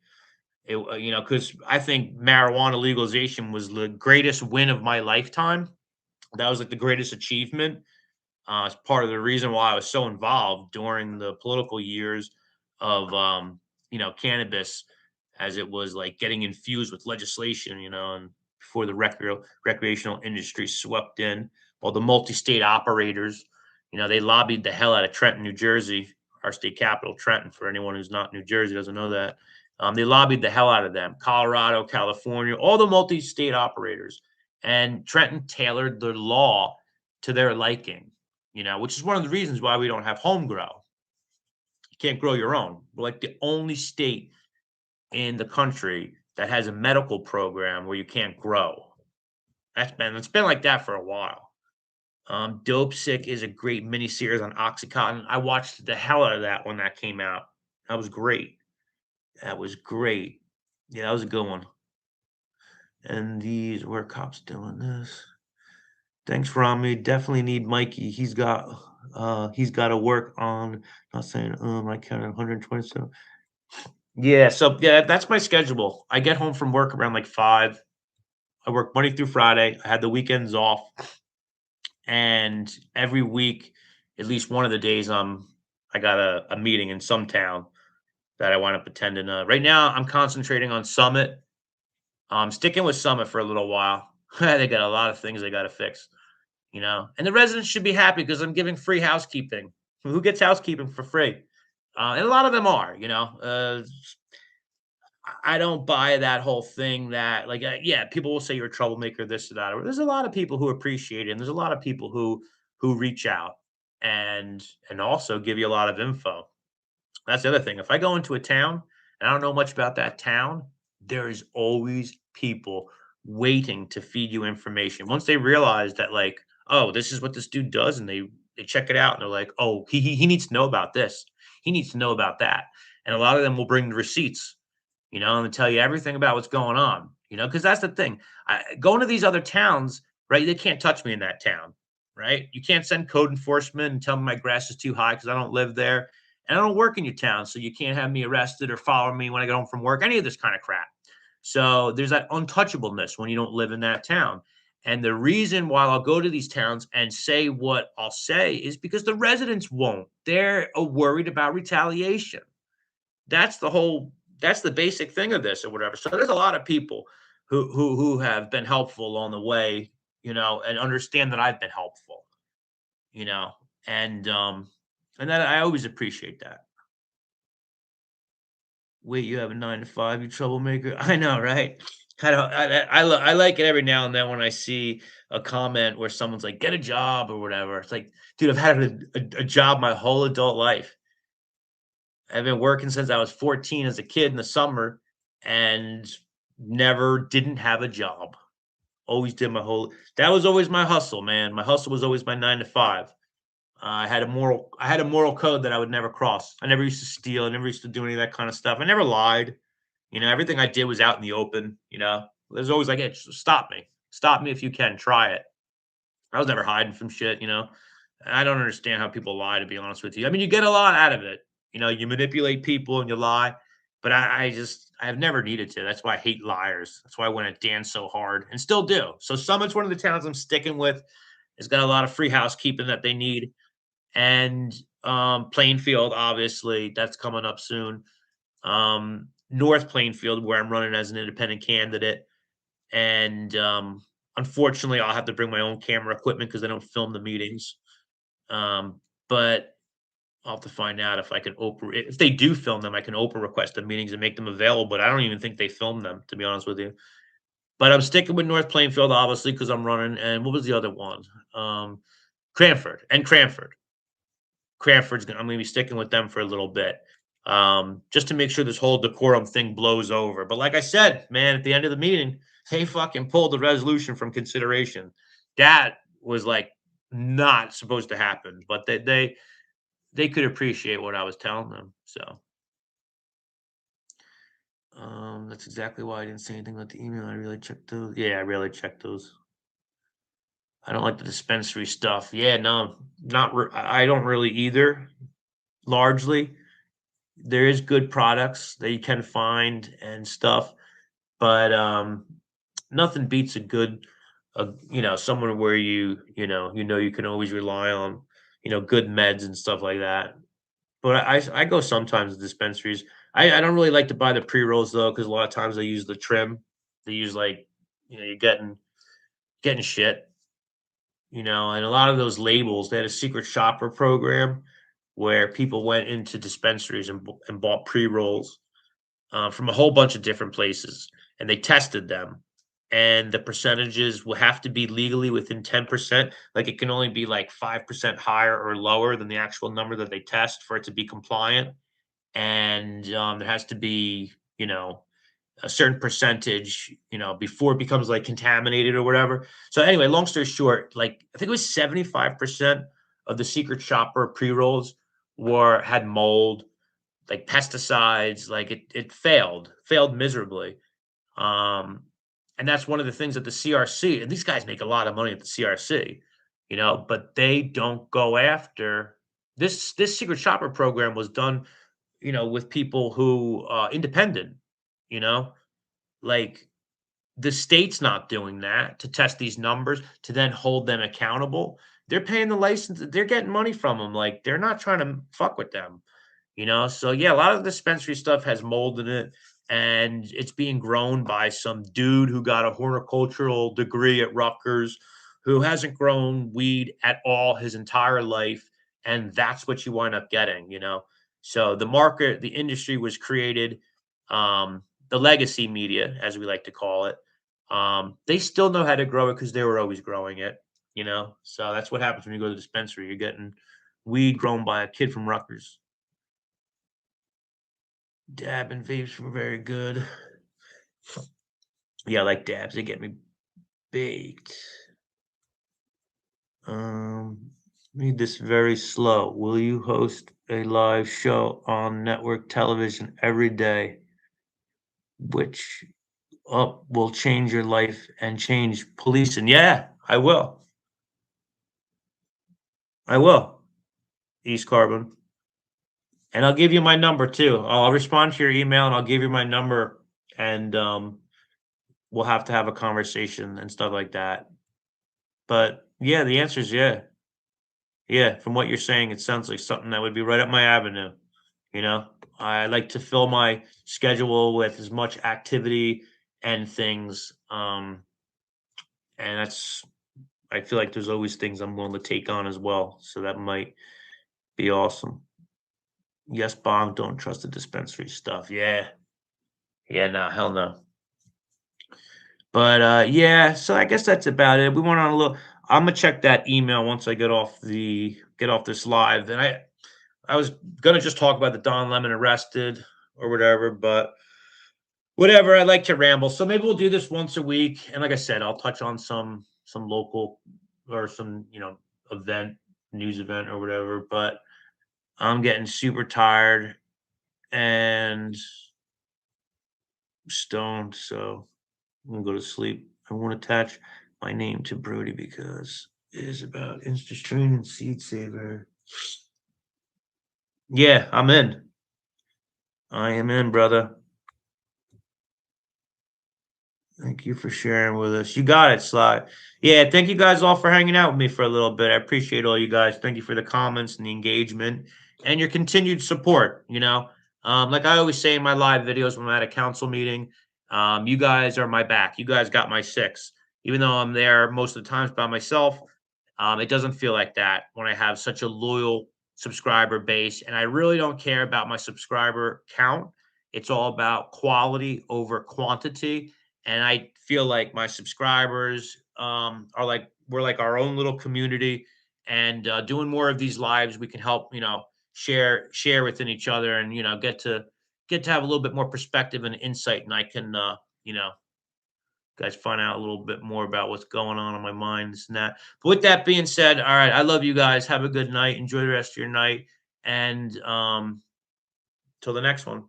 Because I think marijuana legalization was the greatest win of my lifetime. That was like the greatest achievement. It's part of the reason why I was so involved during the political years of cannabis, as it was like getting infused with legislation, and before the recreational industry swept in, while the multi-state operators, they lobbied the hell out of Trenton, New Jersey, our state capital, Trenton. For anyone who's not New Jersey doesn't know that, they lobbied the hell out of them. Colorado, California, all the multi-state operators, and Trenton tailored the law to their liking, which is one of the reasons why we don't have home grow. You can't grow your own. We're like the only state in the country that has a medical program where you can't grow. It's been like that for a while. Dope Sick is a great miniseries on Oxycontin. I watched the hell out of that when that came out. That was great. That was great. Yeah, that was a good one. And these were cops doing this. Thanks, Rami. Definitely need Mikey. He's got to work on. Not saying I counted 127. Yeah, so yeah, that's my schedule. I get home from work around like 5. I work Monday through Friday. I had the weekends off, and every week, at least one of the days, I got a meeting in some town that I wind up attending. Right now, I'm concentrating on Summit. I'm sticking with Summit for a little while. They got a lot of things they got to fix. And the residents should be happy because I'm giving free housekeeping. Who gets housekeeping for free? And a lot of them are. I don't buy that whole thing that, like, yeah, people will say you're a troublemaker, this or that. Or there's a lot of people who appreciate it, and there's a lot of people who reach out and also give you a lot of info. That's the other thing. If I go into a town and I don't know much about that town, there is always people waiting to feed you information. Once they realize that, like, oh, this is what this dude does, and they check it out and they're like, oh, he needs to know about this. He needs to know about that. And a lot of them will bring the receipts, and tell you everything about what's going on, because that's the thing. Going to these other towns, right? They can't touch me in that town, right? You can't send code enforcement and tell me my grass is too high because I don't live there and I don't work in your town. So you can't have me arrested or follow me when I get home from work, any of this kind of crap. So there's that untouchableness when you don't live in that town. And the reason why I'll go to these towns and say what I'll say is because the residents won't. They're worried about retaliation. That's the whole that's the basic thing of this or whatever. So there's a lot of people who have been helpful along the way, and understand that I've been helpful, you know, and that I always appreciate that. Wait, you have a 9 to 5, you troublemaker? I know, right? Kind of, I like it every now and then when I see a comment where someone's like, "Get a job," or whatever. It's like, dude, I've had a job my whole adult life. I've been working since I was 14 as a kid in the summer and never didn't have a job. Always did my whole that was always my hustle, man. My hustle was always my 9 to 5. I had a moral code that I would never cross. I never used to steal. I never used to do any of that kind of stuff. I never lied. Everything I did was out in the open. There's always like, hey, stop me. Stop me if you can. Try it. I was never hiding from shit. I don't understand how people lie, to be honest with you. I mean, you get a lot out of it. You manipulate people and you lie, but I have never needed to. That's why I hate liars. That's why I went at Dan so hard and still do. So Summit's one of the towns I'm sticking with. It's got a lot of free housekeeping that they need. And Plainfield, obviously, that's coming up soon. North Plainfield, where I'm running as an independent candidate. And unfortunately, I'll have to bring my own camera equipment because they don't film the meetings. But I'll have to find out if I can Oprah. If they do film them, I can Oprah request the meetings and make them available. But I don't even think they film them, to be honest with you. But I'm sticking with North Plainfield, obviously, because I'm running. And what was the other one? Cranford and Cranford. I'm gonna be sticking with them for a little bit, just to make sure this whole decorum thing blows over. But like I said, man, at the end of the meeting, they fucking pulled the resolution from consideration. That was like not supposed to happen, but they could appreciate what I was telling them. So that's exactly why I didn't say anything about the email. I really checked those. Yeah, I really checked those. I don't like the dispensary stuff. Yeah, no, not. I don't really either. Largely, there is good products that you can find and stuff, but nothing beats a good, somewhere where you can always rely on, good meds and stuff like that. But I go sometimes to dispensaries. I don't really like to buy the pre rolls though, because a lot of times they use the trim. They use like, you're getting shit. And a lot of those labels, they had a secret shopper program where people went into dispensaries and bought pre rolls from a whole bunch of different places, and they tested them. And the percentages will have to be legally within 10%. Like it can only be like 5% higher or lower than the actual number that they test for it to be compliant. And there has to be, a certain percentage, before it becomes like contaminated or whatever. So anyway, long story short, like I think it was 75% of the secret shopper pre-rolls had mold, like pesticides, like it failed miserably. Um, and that's one of the things that the CRC, and these guys make a lot of money at the CRC, but they don't go after this secret shopper program was done, with people who independent, you know, like the state's not doing that to test these numbers to then hold them accountable. They're paying the license, they're getting money from them. Like they're not trying to fuck with them. So yeah, a lot of the dispensary stuff has mold in it, and it's being grown by some dude who got a horticultural degree at Rutgers, who hasn't grown weed at all his entire life, and that's what you wind up getting. So the industry was created, the legacy media, as we like to call it. They still know how to grow it because they were always growing it. So that's what happens when you go to the dispensary. You're getting weed grown by a kid from Rutgers. Dab and vapes were very good. Yeah, I like dabs. They get me baked. Read this very slow. Will you host a live show on network television every day, which will change your life and change policing? Yeah, I will. I will. East Carbon. And I'll give you my number too. I'll respond to your email and I'll give you my number, and we'll have to have a conversation and stuff like that. But yeah, the answer is yeah. Yeah, from what you're saying, it sounds like something that would be right up my avenue. You know, I like to fill my schedule with as much activity and things. And I feel like there's always things I'm willing to take on as well. So that might be awesome. Yes, don't trust the dispensary stuff. Yeah. Yeah, no, hell no. But yeah, so I guess that's about it. We went on a little. I'm gonna check that email once I get off this live. And I was gonna just talk about the Don Lemon arrested or whatever, but whatever. I like to ramble, so maybe we'll do this once a week. And like I said, I'll touch on some local or some event, news event or whatever. But I'm getting super tired and stoned, so I'm gonna go to sleep. I won't attach my name to Brody because it is about Insta Strain and Seed Saver. Yeah, I'm in. I am in, brother. Thank you for sharing with us. You got it, Sly. Yeah, thank you guys all for hanging out with me for a little bit. I appreciate all you guys. Thank you for the comments and the engagement and your continued support. Like I always say in my live videos when I'm at a council meeting, you guys are my back. You guys got my six. Even though I'm there most of the times by myself, it doesn't feel like that when I have such a loyal subscriber base. And I really don't care about my subscriber count. It's all about quality over quantity, and I feel like my subscribers are like we're like our own little community, and doing more of these lives, we can help share within each other, and get to have a little bit more perspective and insight, and I can you know guys find out a little bit more about what's going on in my mind, this and that. But with that being said, all right, I love you guys. Have a good night. Enjoy the rest of your night, and till the next one.